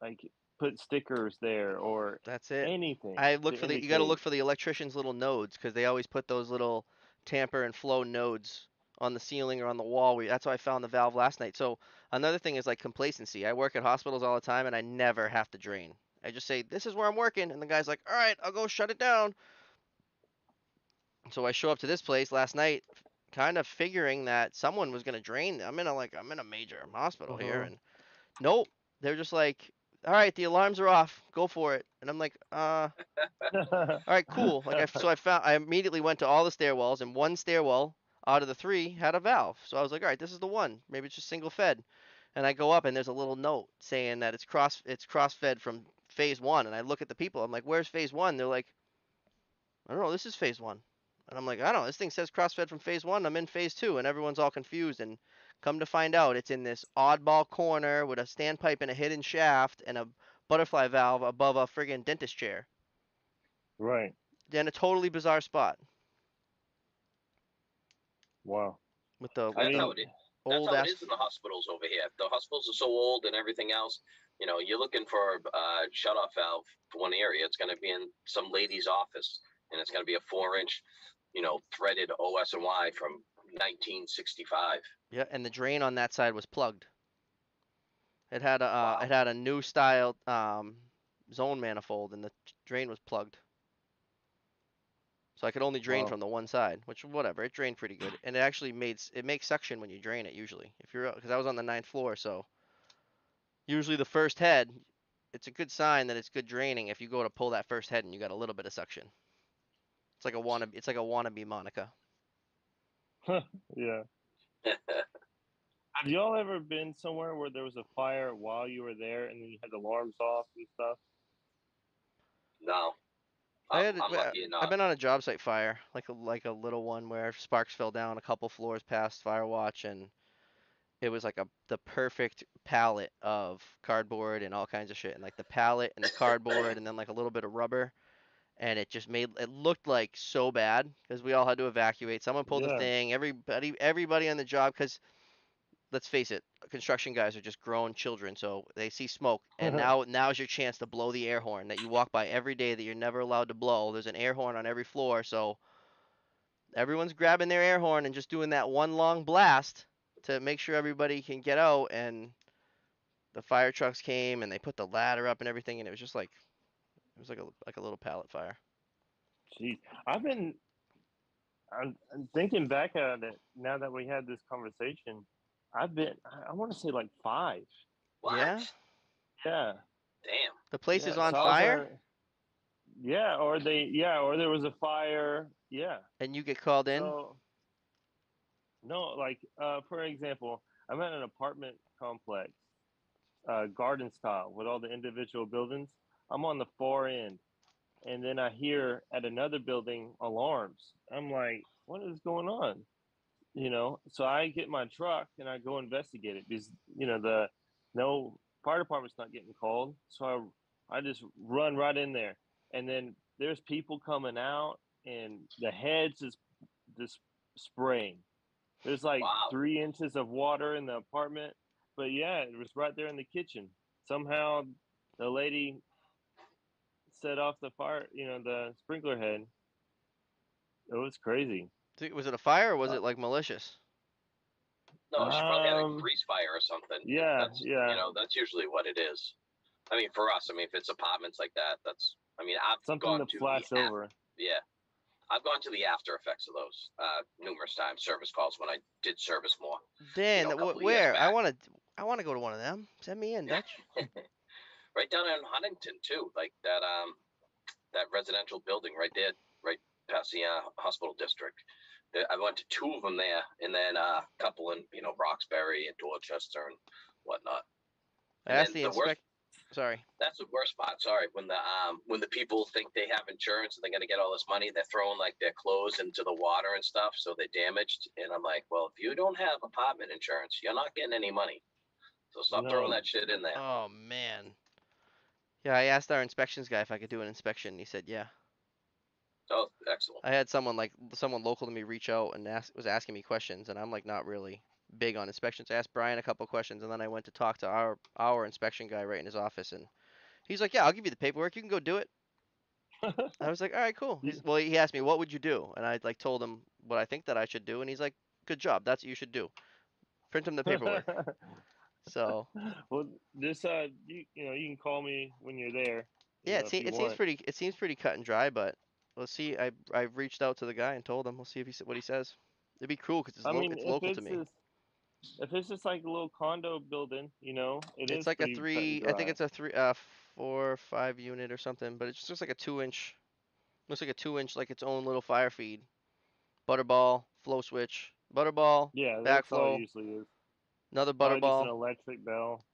like put stickers there or That's it. anything I look to for you got to indicate. look for the electrician's little nodes because they always put those little tamper and flow nodes on the ceiling or on the wall. That's how I found the valve last night. So another thing is like complacency. I work at hospitals all the time and I never have to drain. I just say, this is where I'm working. And the guy's like, all right, I'll go shut it down. So I show up to this place last night, kind of figuring that someone was going to drain. I'm in a major hospital here. Uh-huh. And nope. They're just like, all right, the alarms are off. Go for it. And I'm like, all right, cool. I immediately went to all the stairwells, and one stairwell out of the three had a valve. So I was like, all right, this is the one. Maybe it's just single fed. And I go up, and there's a little note saying that it's cross fed from phase one. And I look at the people. I'm like, where's phase one? They're like, I don't know. This is phase one. And I'm like, I don't know. This thing says cross fed from phase one. I'm in phase two, and everyone's all confused. And come to find out, it's in this oddball corner with a standpipe and a hidden shaft and a butterfly valve above a friggin' dentist chair. Right. In a totally bizarre spot Wow. with the I with That's the how mean, it is. That's old how it ass. is in the hospitals over here. The hospitals are so old and everything else. You know, you're looking for a shut-off valve for one area. It's going to be in some lady's office, and it's going to be a 4-inch, threaded OS and Y from 1965. Yeah, and the drain on that side was plugged. It Wow. had a new style zone manifold, and the drain was plugged. So I could only drain wow. from the one side, which whatever, it drained pretty good, and it makes suction when you drain it usually. If you're because I was on the ninth floor, so usually the first head, it's a good sign that it's good draining if you go to pull that first head and you got a little bit of suction. It's like a wannabe Monica. Yeah. Have y'all ever been somewhere where there was a fire while you were there and then you had the alarms off and stuff? No, I had I'm lucky I've enough. been on a job site fire, like a little one where sparks fell down a couple floors past fire watch, and it was like the perfect pallet of cardboard and all kinds of shit, and like the pallet and the cardboard and then like a little bit of rubber, and it looked like so bad because we all had to evacuate. Someone pulled the Yeah. thing. Everybody on the job, because let's face it, construction guys are just grown children, so they see smoke, and now's your chance to blow the air horn that you walk by every day that you're never allowed to blow. There's an air horn on every floor, so everyone's grabbing their air horn and just doing that one long blast to make sure everybody can get out. And the fire trucks came and they put the ladder up and everything, and it was like a little pallet fire. Jeez. I've been I'm thinking back at it now that we had this conversation. I want to say like five. Yeah, What? Yeah. Damn. the place is Yeah. on So I was fire, or there was a fire. Yeah. and you get called in. So no, like for example, I'm at an apartment complex, garden style with all the individual buildings. I'm on the far end, and then I hear at another building alarms. I'm like, what is going on? So I get my truck and I go investigate it because the no fire department's not getting called. So I just run right in there, and then there's people coming out, and the heads is just spraying. There's like Wow. 3 inches of water in the apartment, but yeah, it was right there in the kitchen. Somehow the lady set off the fire, the sprinkler head. It was crazy. Was it a fire or was Uh, it like malicious? No, she probably had a um, grease fire or something. yeah, That's yeah, that's usually what it is. I mean, for us, I mean, if it's apartments like that, I mean, I've something gone to to flash over. yeah, I've gone to the after effects of those numerous times. Service calls when I did service more, Dan, a couple of years where? back. I want to go to one of them. Send me in, Dutch. Right down in Huntington too, like that residential building right there, right past the hospital district. I went to 2 of them there, and then a couple in Roxbury and Dorchester and whatnot. I And asked then the the worst inspect. Sorry. That's the worst part. Sorry, when the people think they have insurance and they're gonna get all this money, they're throwing like their clothes into the water and stuff, so they're damaged. And I'm like, well, if you don't have apartment insurance, you're not getting any money. So stop throwing No. that shit in there. Oh man. Yeah, I asked our inspections guy if I could do an inspection, and he said yeah. Oh, excellent. I had someone local to me reach out and was asking me questions, and I'm like not really big on inspections. I asked Brian a couple questions, and then I went to talk to our inspection guy right in his office, and he's like, "Yeah, I'll give you the paperwork. You can go do it." I was like, "All right, cool." He asked me, "What would you do?" And I like told him what I think that I should do, and he's like, "Good job. That's what you should do. Print him the paperwork." So Well, this you can call me when you're there. Yeah, if you want. it seems pretty cut and dry, but let's see. I've reached out to the guy and told him. We'll see if what he says. It'd be cool because I mean, it's local to me. if it's just like a little condo building, it It's is like a pretty cut and three. I think dry. it's a 4 or 5 unit or something, but it's just like a 2 inch. Looks like a 2 inch, like its own little fire feed. Butterball, flow switch, butterball, Yeah, that's all it backflow, usually is. another Probably just an butterball. electric bell.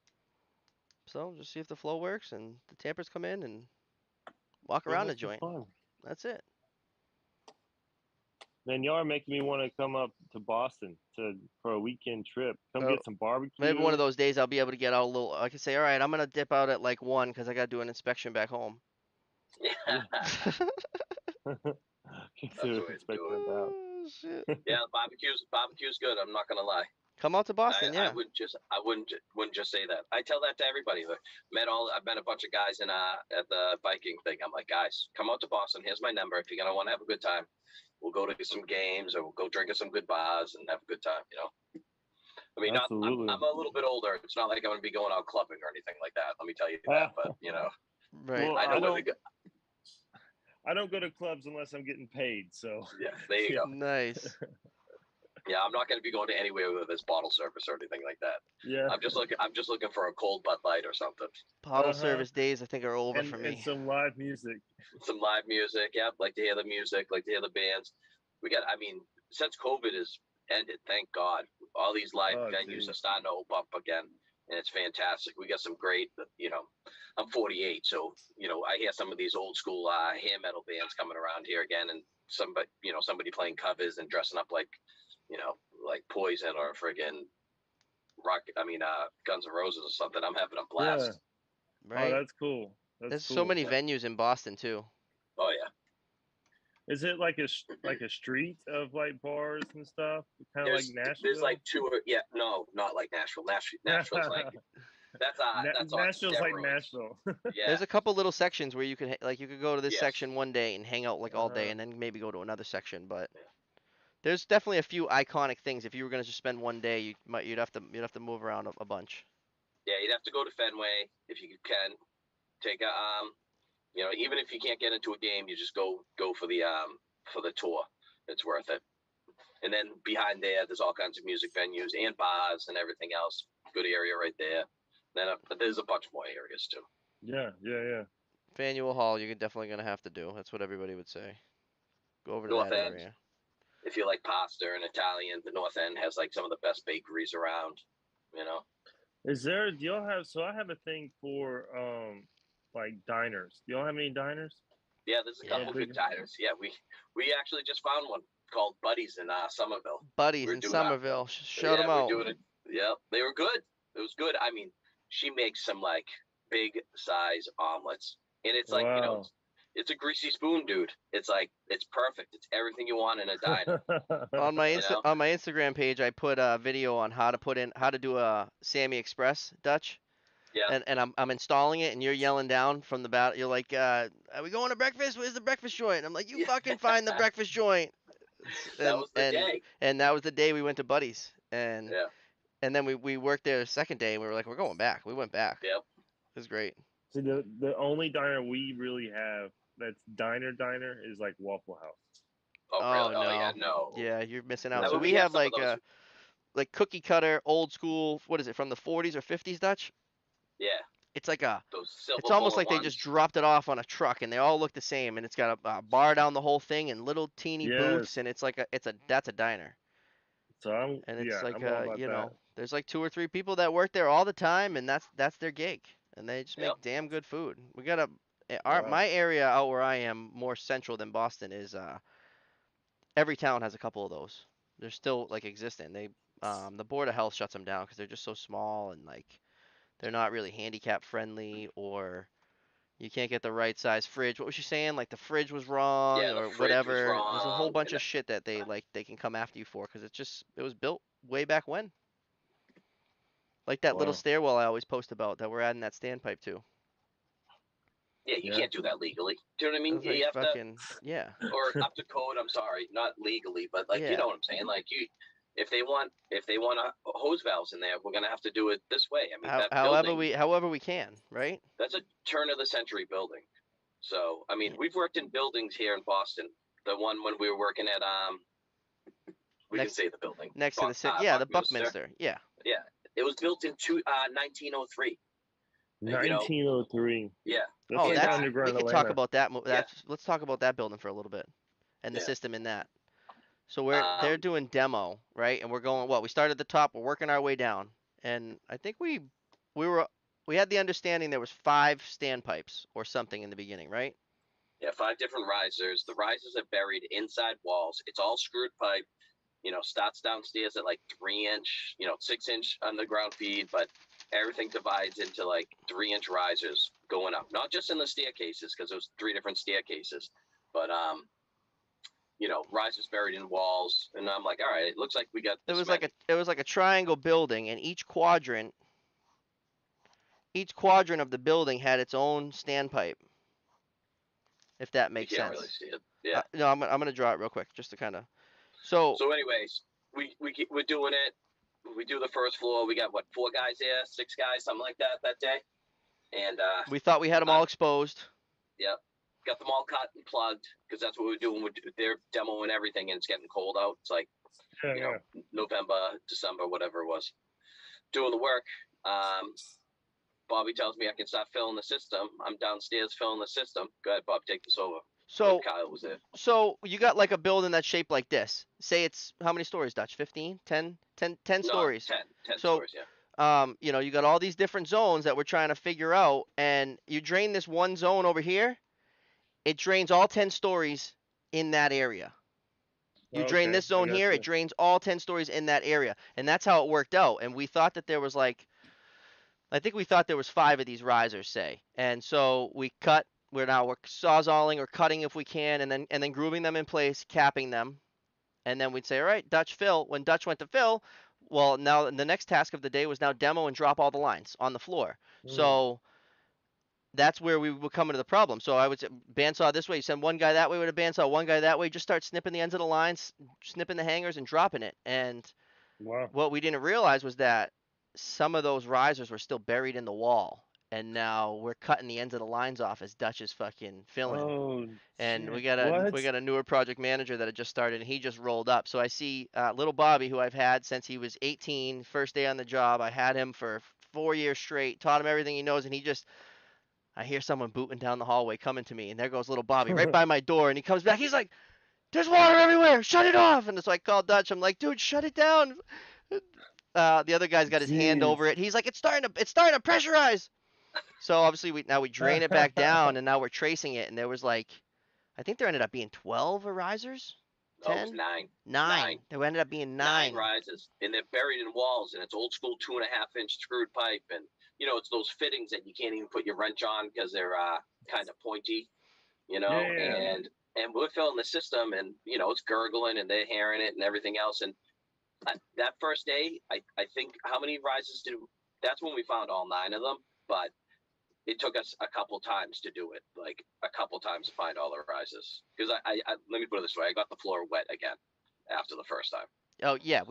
So just see if the flow works and the tampers come in and walk Yeah, around the that's just joint. fun. That's it. Man, y'all are making me want to come up to Boston for a weekend trip. Come Oh, get some maybe one of barbecue. those days I'll be able to get out a little. I can say, all right, I'm gonna dip out at like 1 because I gotta do an inspection back home. Yeah. That's Consider the way to do expecting it. about. Oh, shit. Yeah, barbecue's good. I'm not gonna lie. Come out to Boston, I yeah. wouldn't just say that. I tell that to everybody. I've met a bunch of guys at the biking thing. I'm like, guys, come out to Boston. Here's my number. If you're gonna want to have a good time, we'll go to some games or we'll go drink at some good bars and have a good time. I mean, Absolutely. I'm a little bit older. It's not like I'm gonna be going out clubbing or anything like that. Let me tell you that. But Right. Well, I know where I don't go to clubs unless I'm getting paid. So yeah, there you go. Nice. Yeah, I'm not going to be going to anywhere where there's bottle service or anything like that. yeah. I'm just looking for a cold Bud Light or something. Bottle Uh-huh. service days, I think, are over for And me. some live music. Some live music. Yeah, like to hear the music, like to hear the bands. I mean, since COVID has ended, thank God, all these live venues are starting to open up again. And it's fantastic. We got some great, I'm 48. So, I hear some of these old school hair metal bands coming around here again. And somebody playing covers and dressing up like Poison or friggin' Guns N' Roses or something. I'm having a blast. Yeah. Right. Oh, that's cool. There's so many venues in Boston too. Oh yeah. Is it like a street of like bars and stuff, kind of like Nashville? There's like two or no, not like Nashville. Nashville's like that's on Nashville's steroids. like Nashville. Yeah. There's a couple little sections where you could go to this Yes. section one day and hang out like all day, and then maybe go to another section. But there's definitely a few iconic things. If you were gonna just spend one day, you'd have to move around a bunch. Yeah, you'd have to go to Fenway if you can. Take a even if you can't get into a game, you just go for the tour. It's worth it. And then behind there's all kinds of music venues and bars and everything else. Good area right there. Then there's a bunch more areas too. Yeah. Faneuil Hall, you're definitely gonna have to do. That's what everybody would say. Go over to North that End. area. If you like pasta and Italian, the North End has like some of the best bakeries around. Is there? Do y'all have? So I have a thing for like diners. Do y'all have any diners? Yeah, there's a couple good diners. Yeah, we actually just found one called Buddies in Somerville. Buddies in Somerville. Shout them out. Yeah, they were good. It was good. I mean, she makes some like big size omelets, and it's like it's a greasy spoon, dude. It's like it's perfect. It's everything you want in a diner. On my Instagram page, I put a video on how to do a Sammy Express Dutch. Yeah. And I'm installing it, and you're yelling down from the bat. You're like, "Are we going to breakfast? Where's the breakfast joint?" And I'm like, "You fucking find the breakfast joint." That was the day. And that was the day we went to Buddies, and then we worked there the second day, and we were like, "We're going back." We went back. Yep. It was great. See, the only diner we really have that's diner is like Waffle House. Oh, really? No. Oh, yeah, no. Yeah, you're missing out. Yeah. So we have like cookie cutter, old school. What is it, from the 40s or 50s Dutch? Yeah. It's like it's almost like they just dropped it off on a truck, and they all look the same, and it's got a bar down the whole thing and little teeny booths, and that's a diner. So I'm there's like 2 or 3 people that work there all the time, and that's their gig, and they just make damn good food. We got my area out where I am, more central than Boston, is every town has a couple of those. They're still like existing. The Board of Health shuts them down because they're just so small, and like they're not really handicap friendly, or you can't get the right size fridge. What was you saying? Like the fridge was wrong or whatever. There's a whole bunch of shit that they can come after you for, because it was built way back when. Like that little stairwell I always post about that we're adding that standpipe to. Yeah, you can't do that legally. Do you know what I mean? Like you have to, or up to code. I'm sorry, not legally, but you know what I'm saying. Like if they want hose valves in there, we're gonna have to do it this way. I mean, however we can, right? That's a turn of the century building. So, I mean, we've worked in buildings here in Boston. The one when we were working at we can Next say the building. next to the yeah, the Buckminster. Yeah. Yeah, it was built in 1903. You know, 1903. yeah, That's Oh, like and that's we underground could talk Atlanta. about that. yeah, Let's talk about that building for a little bit and the yeah. system in that. So they're doing demo, right? And we're going what? We started at the top, we're working our way down. And I think we were we had the understanding there was 5 standpipes or something in the beginning, right? Yeah, 5 different risers. The risers are buried inside walls. It's all screwed pipe. Starts downstairs at like 3-inch, 6-inch underground feed, but everything divides into like 3-inch risers going up. Not just in the staircases, because there's 3 different staircases, but risers buried in walls. And I'm like, all right, it looks like we got this. It was like a triangle building, and each quadrant of the building had its own standpipe, if that You makes can't really sense. see it. Yeah. No, I'm gonna draw it real quick just to kind of. So So, anyways, we're doing it. We do the first floor. We got what, 4 guys there, 6 guys, something like that day. And we thought we had them all exposed. Yep. Got them all cut and plugged, because that's what we're doing. They're demoing everything, and it's getting cold out. It's like November, December, whatever it was. Doing the work. Bobby tells me I can start filling the system. I'm downstairs filling the system. Go ahead, Bob, take this over. So when Kyle was there. So you got like a building that's shaped like this. Say it's how many stories, Dutch? 15? 10? 10 No, stories. 10 So stories, yeah. you got all these different zones that we're trying to figure out, and you drain this one zone over here, it drains all 10 stories in that area. You drain this zone here, it drains all 10 stories in that area. And that's how it worked out. And we thought that there was I think we thought there was 5 of these risers, say. And so we're sawzalling or cutting if we can, and then grooving them in place, capping them. And then we'd say, all right, Dutch fill. When Dutch went to fill, well, now the next task of the day was now demo and drop all the lines on the floor. So that's where we would come into the problem. So I would say bandsaw this way, you send one guy that way with a bandsaw, one guy that way, just start snipping the ends of the lines, snipping the hangers and dropping it. And what we didn't realize was that some of those risers were still buried in the wall. And now we're cutting the ends of the lines off as Dutch is fucking filling. Oh, and shit. we got a newer project manager that had just started, and he just rolled up. So I see little Bobby, who I've had since he was 18, first day on the job. I had him for 4 years straight, taught him everything he knows, and I hear someone booting down the hallway coming to me, and there goes little Bobby right by my door, and he comes back. He's like, "There's water everywhere. Shut it off!" And so I called Dutch. I'm like, "Dude, shut it down." The other guy's got his hand over it. He's like, "It's starting to pressurize." So obviously we drain it back down, and now we're tracing it, and there was like, I think there ended up being 12 risers. 10? Oh, it was 9. 9. There ended up being 9. 9 risers, and they're buried in walls, and it's old school 2.5-inch screwed pipe, and it's those fittings that you can't even put your wrench on because they're kind of pointy, and we're filling the system, and it's gurgling, and they're hearing it and everything else. And that first day, I think, how many risers that's when we found all 9 of them, but it took us a couple times to do it, like a couple times to find all the risers. Because I let me put it this way, I got the floor wet again after the first time. Oh yeah,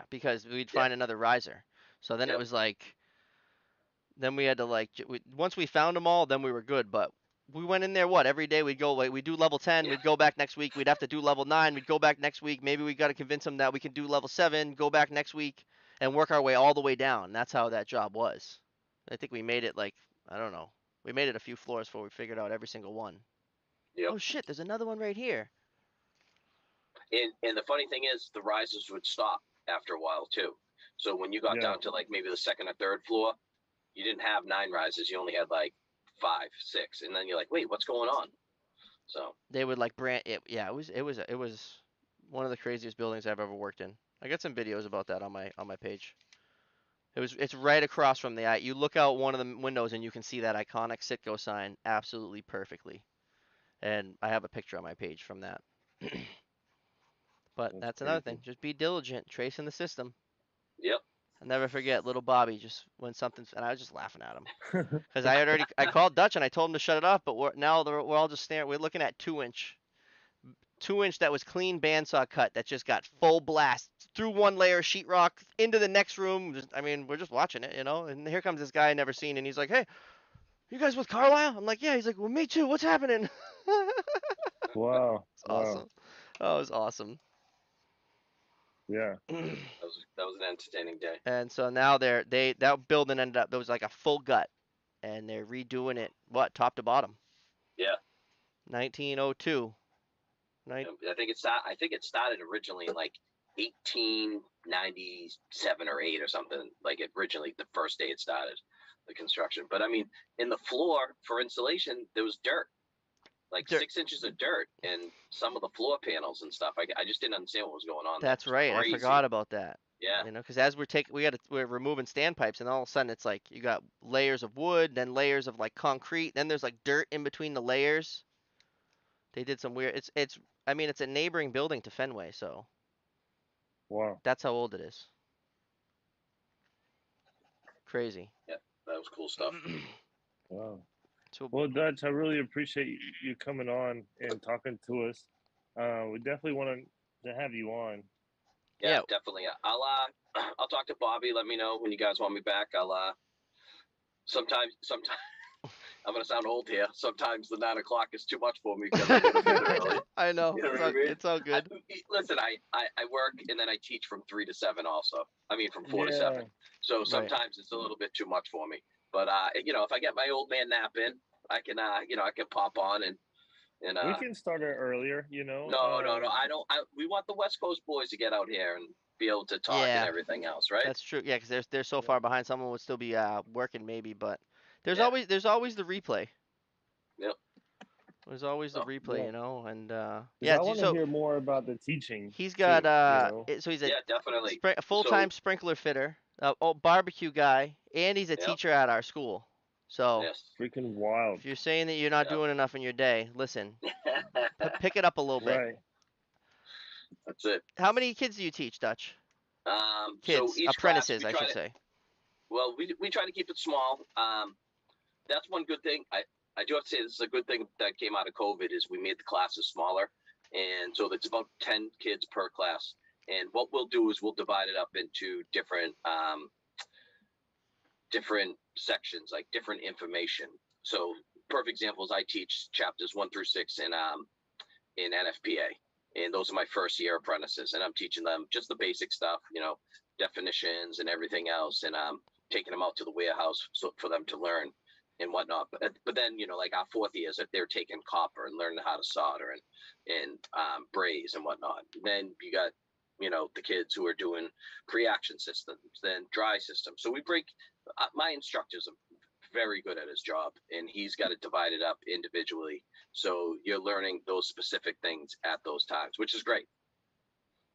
because we'd find another riser. So then it was like, then we had to once we found them all, then we were good. But we went in there every day we'd go, we'd do level 10, we'd go back next week, we'd have to do level 9, we'd go back next week, maybe we got to convince them that we can do level 7, go back next week, and work our way all the way down. That's how that job was. I think we made it I don't know. We made it a few floors before we figured out every single one. Yep. Oh shit, there's another one right here. And the funny thing is, the risers would stop after a while too. So when you got down to maybe the second or third floor, you didn't have 9 risers. You only had 5, 6, and then you're like, wait, what's going on? So they would brand it. Yeah, it was one of the craziest buildings I've ever worked in. I got some videos about that on my page. It's right across from the eye. You look out one of the windows and you can see that iconic Citgo sign absolutely perfectly. And I have a picture on my page from that. But that's another thing. Just be diligent, tracing the system. Yep. I'll never forget little Bobby just when something's, and I was just laughing at him because I called Dutch and I told him to shut it off, but we're all just staring. We're looking at 2-inch that was clean bandsaw cut that just got full blast through one layer of sheetrock into the next room. We're just watching it, And here comes this guy I never seen, and he's like, "Hey, You guys with Carlisle? I'm like, yeah. He's like, well, me too. What's happening? Wow. It's Wow. awesome. Oh, it was awesome. Yeah. That was an entertaining day. And so now that building ended up, there was like a full gut, and they're redoing it, what, top to bottom. Yeah. 1902. I think it started originally in like 1897 or 8 or something. Like it originally, the first day it started, the construction. But I mean, in the floor for insulation, there was dirt, like Dirt. 6 inches of dirt, and some of the floor panels and stuff. I just didn't understand what was going on there. It That's was right. I crazy. forgot about that. Yeah. You know, because as we're removing standpipes, and all of a sudden it's like you got layers of wood, then layers of like concrete, then there's like dirt in between the layers. They did some weird. It's. I mean, it's a neighboring building to Fenway, so Wow. that's how old it is. Crazy. Yeah. That was cool stuff. Wow. So Well, Dutch, I really appreciate you coming on and talking to us. We definitely want to have you on. Yeah, yeah, definitely. I'll talk to Bobby. Let me know when you guys want me back. Sometimes I'm gonna sound old here. Sometimes the 9 o'clock is too much for me because I go to bed early. I know. You know It's what I all, mean? it's all good. Listen, I work and then I teach from 3 to 7 also. I mean from 4 to Yeah. 7. So Right. sometimes it's a little bit too much for me. But if I get my old man nap in, I can I can pop on and We can start it earlier, you know. no. I don't. We want the West Coast boys to get out here and be able to talk and Yeah, everything else, right? that's true. Yeah, because they're so Yeah. far behind. Someone would still be working maybe, but there's Yeah. always the replay. Yep. There's always the Oh, replay, Yeah. you know, and Because yeah. I want to So hear more about the teaching he's too, got you know. so he's a yeah, definitely. a full-time So sprinkler fitter, barbecue guy, and he's a yep. teacher at our school. So Yes. Freaking wild. if you're saying that you're not Yep. doing enough in your day, listen, pick it up a little bit. Right. That's it. How many kids do you teach, Dutch? So Kids, each class apprentices, we I try should to say. well we try to keep it small. That's one good thing. I do have to say this is a good thing that came out of COVID is we made the classes smaller, and so that's about 10 kids per class. And what we'll do is we'll divide it up into different sections, like different information. So perfect example is I teach chapters 1 through 6 in NFPA, and those are my first year apprentices, and I'm teaching them just the basic stuff, definitions and everything else, and taking them out to the warehouse for them to learn and whatnot. But then like our fourth years, if they're taking copper and learning how to solder and braze and whatnot. Then you got the kids who are doing pre-action systems, then dry systems. So we break. My instructor's very good at his job, and he's got it divided up individually. So you're learning those specific things at those times, which is great.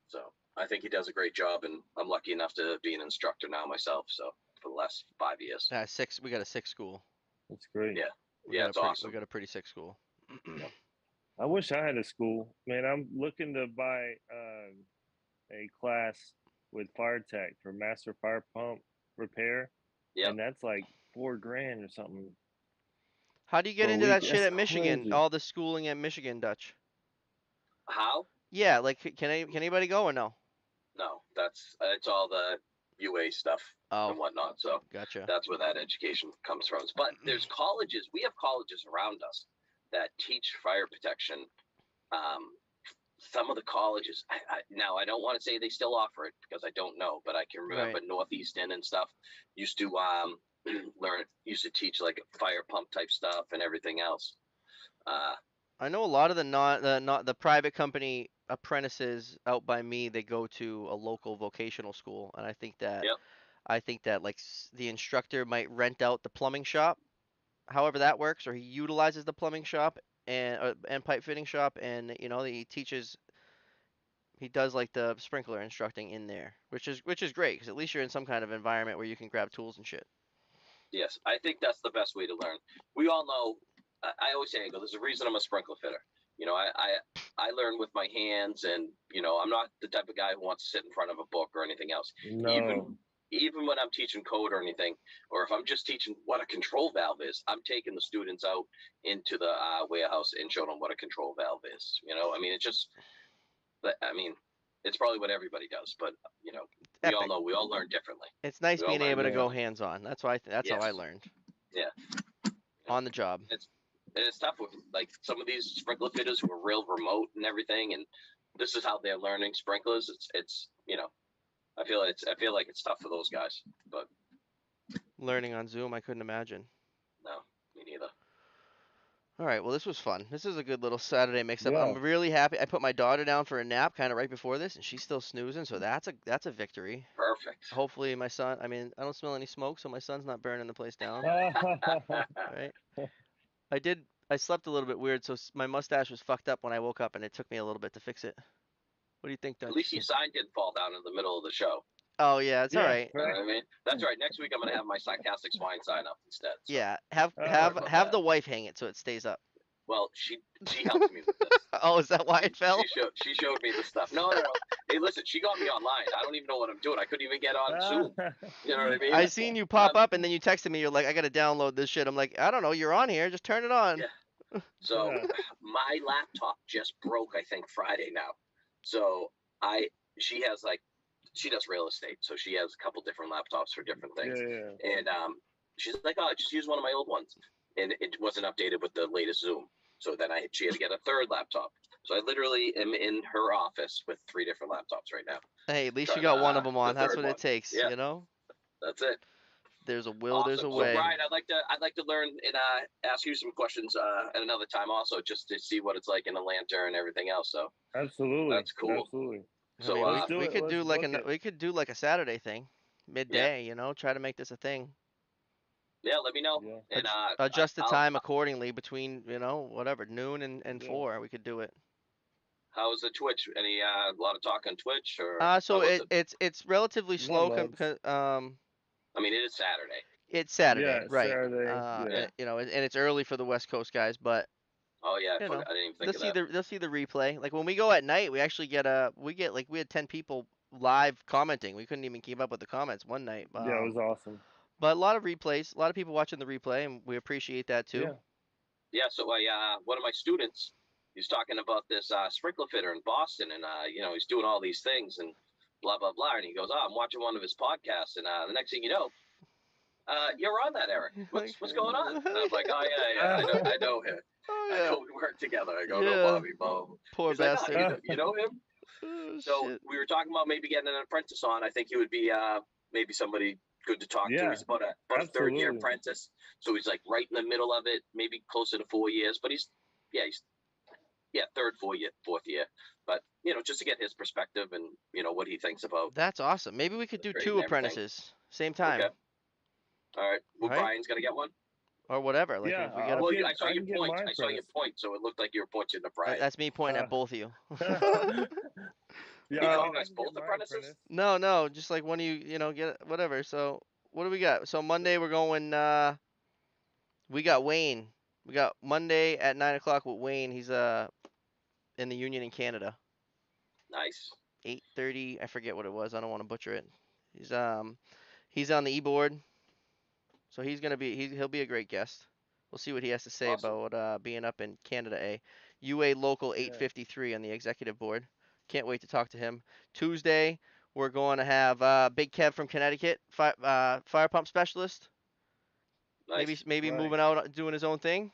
So I think he does a great job, and I'm lucky enough to be an instructor now myself. So for the last 5 years. Six. We got a six school. That's great. Yeah. We Yeah, got it's a pretty, awesome. We got a pretty sick school. I wish I had a school. Man, I'm looking to buy a class with fire tech for master fire pump repair. Yeah. And that's like $4,000 or something. How do you get for a into week. that shit That's at Michigan? crazy. All the schooling at Michigan, Dutch. How? Yeah, like can anybody go or no? No, that's all the UA stuff Oh, and whatnot. So gotcha. that's where that education comes from. But there's colleges. We have colleges around us that teach fire protection. Some of the colleges, now I don't want to say they still offer it because I don't know, but I can remember Right. Northeastern and stuff used to used to teach like fire pump type stuff and everything else. I know a lot of the private company apprentices out by me. They go to a local vocational school, and Yep. I think that like the instructor might rent out the plumbing shop, however that works, or he utilizes the plumbing shop and pipe fitting shop, and he teaches. He does like the sprinkler instructing in there, which is great because at least you're in some kind of environment where you can grab tools and shit. Yes, I think that's the best way to learn. We all know. I always say, there's a reason I'm a sprinkler fitter. I learn with my hands, and I'm not the type of guy who wants to sit in front of a book or anything else. No. Even when I'm teaching code or anything, or if I'm just teaching what a control valve is, I'm taking the students out into the warehouse and showing them what a control valve is. I mean, it's probably what everybody does, but we all Epic. know we all learn differently. It's nice We all being learn able to go differently. hands on. That's how I learned. Yeah. On the job. It's tough with like some of these sprinkler fitters who are real remote and everything, and this is how they're learning sprinklers. It's I feel like it's tough for those guys, but Learning on Zoom, I couldn't imagine. no, me neither. All right, well, this was fun. This is a good little Saturday mix-up. Yeah. I'm really happy. I put my daughter down for a nap kind of right before this, and she's still snoozing, so that's a victory. Perfect. Hopefully my son, I mean, I don't smell any smoke, so my son's not burning the place down, right? I slept a little bit weird, so my mustache was fucked up when I woke up, and it took me a little bit to fix it. What do you think, At Dutch? least your sign didn't fall down in the middle of the show. Oh yeah, it's all Yeah, right. You know what I mean? That's right. Next week I'm gonna have my sarcastic swine sign up instead. So. Yeah, Sorry about have that. the wife hang it so it stays up. Well, she helped me with this. Oh, is that why it fell? She showed me the stuff. No. Hey, listen, she got me online. I don't even know what I'm doing. I couldn't even get on Zoom. You know what I mean? I seen you pop up and then you texted me. You're like, I gotta download this shit. I'm like, I don't know. You're on here. Just turn it on. Yeah. So Yeah. my laptop just broke. I think Friday now. So she does real estate, so she has a couple different laptops for different things. Yeah. And she's like, oh, just use one of my old ones, and it wasn't updated with the latest Zoom. So then she had to get a third laptop. So I literally am in her office with 3 different laptops right now. Hey, at least you Trying got one to, of them on. the That's third what one. it takes. Yeah. You know. That's it. There's a will. There's a Awesome. way. So Brian, I'd like to learn and ask you some questions at another time also, just to see what it's like in Atlanta and everything else. So Absolutely. That's cool. Absolutely. So, I mean, Let's do we it. could Let's do like book it. we could do like a Saturday thing, midday. You know, try to make this a thing. yeah, let me know. Yeah. And Adjust the I'll- time accordingly between whatever noon and Yeah. 4. We could do it. How's the Twitch? Any a lot of talk on Twitch or? So how was it? it's relatively slow much. I mean, it is Saturday. It's Saturday, Yeah, right? Saturday, yeah. And it's early for the West Coast guys, but Oh yeah, you know, I didn't even think of that. they'll see the replay. Like when we go at night, we actually get we had 10 people live commenting. We couldn't even keep up with the comments one night. Yeah, it was awesome. But a lot of replays, a lot of people watching the replay, and we appreciate that too. Yeah. Yeah. So one of my students, he's talking about this sprinkler fitter in Boston, and he's doing all these things and blah blah blah, and he goes, "Oh, I'm watching one of his podcasts," and the next thing you know, you're on that, Eric. What's going on? And I'm like, "Oh yeah, I know him. Oh, I yeah. know we work together." I go, Yeah. "No, Bobby, Bo." Poor He's like, bastard. "Oh, you know him?" Oh, So shit. we were talking about maybe getting an apprentice on. I think he would be maybe somebody good to talk to. Yeah, He's about a third year absolutely. apprentice, so he's like right in the middle of it, maybe closer to 4 years. But he's third, fourth year. But just to get his perspective and what he thinks about. That's awesome. Maybe we could do Great 2 and everything. apprentices same time. Okay. All right. Well, Right? Brian's gonna get one. Or whatever. Like Yeah, if we I'll get Well, get- I saw I your can get point. my I saw your apprentice. point, so it looked like you were pointing to Brian. that's me pointing at both of you. Yeah, You I guys can both get my apprentices? No, just like one of you, get whatever. So what do we got? So Monday we're going. We got Wayne. We got Monday at 9 o'clock with Wayne. He's in the Union in Canada. Nice. 8:30. I forget what it was. I don't want to butcher it. He's on the e-board, so he'll be a great guest. We'll see what he has to say Awesome. about being up in Canada. UA Local 853 on the executive board. Can't wait to talk to him. Tuesday we're going to have Big Kev from Connecticut, fire pump specialist. Nice. Maybe Right. moving out doing his own thing.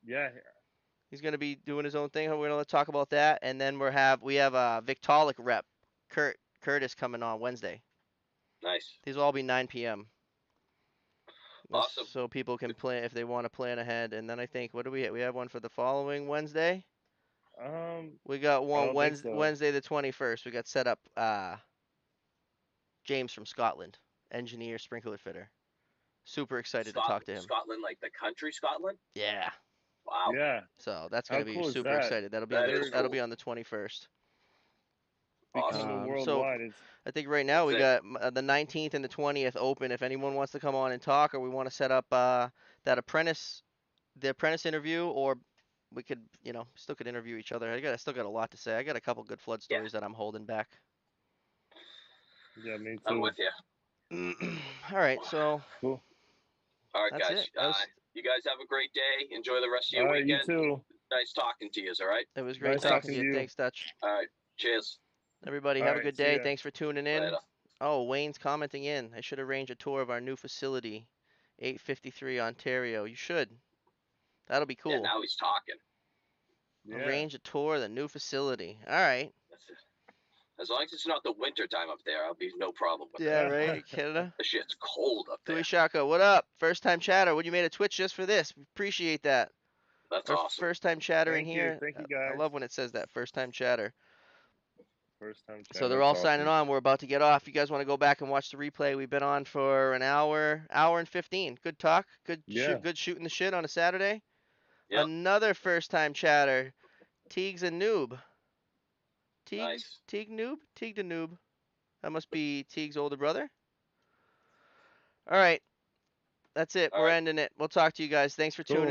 Yeah, He's gonna be doing his own thing. We're gonna talk about that, and then we have Victaulic rep Curtis coming on Wednesday. Nice. These will all be 9 p.m. Awesome. So people can plan if they want to plan ahead. And then I think what do we have? We have one for the following Wednesday. We got one don't think so. Wednesday the 21st. We got set up James from Scotland, engineer, sprinkler fitter. Super excited to talk to him. Scotland, like the country Scotland. Yeah. Wow. Yeah. So that's How gonna be cool is super that? excited. That'll be That on the, is that'll cool. be on the 21st. Awesome. Becoming So worldwide. It's I think right now we That's got the 19th and the 20th open. If anyone wants to come on and talk, or we want to set up the apprentice interview, or we could, still could interview each other. I still got a lot to say. I got a couple good flood stories that I'm holding back. yeah, me too. I'm with you. All right, so Cool. All right, that's guys. it. You guys have a great day. Enjoy the rest of All your right, you weekend. too. Nice talking to you. All right. It was great Nice talking talking to to you. you. Thanks, Dutch. All right. Cheers. Everybody, All have a right, good see day. ya. Thanks for tuning in. Later. Oh, Wayne's commenting in. I should arrange a tour of our new facility 853 Ontario. You should. That'll be Yeah, cool. now he's talking. Yeah. Arrange a tour of the new facility. All right. That's it. As long as it's not the winter time up there, I'll be no problem with Yeah, that. right. Canada. The shit's cold up there. Dewey Shako, what up? First time chatter. What you made a Twitch just for this? Appreciate that. That's Or awesome. first time chatter in Thank you. here. Thank you, I guys. love when it says that. First time chatter. First time chat. So they're That's all signing awesome. on. We're about to get off. You guys want to go back and watch the replay? We've been on for an hour and 15. Good talk. Good Yeah. good shooting the shit on a Saturday. Yep. Another first time chatter. Teagues and Noob. Nice. Teague Noob? Teague the Noob. That must be Teague's older brother. All right. That's it. All We're right. ending it. We'll talk to you guys. Thanks for Cool. tuning in.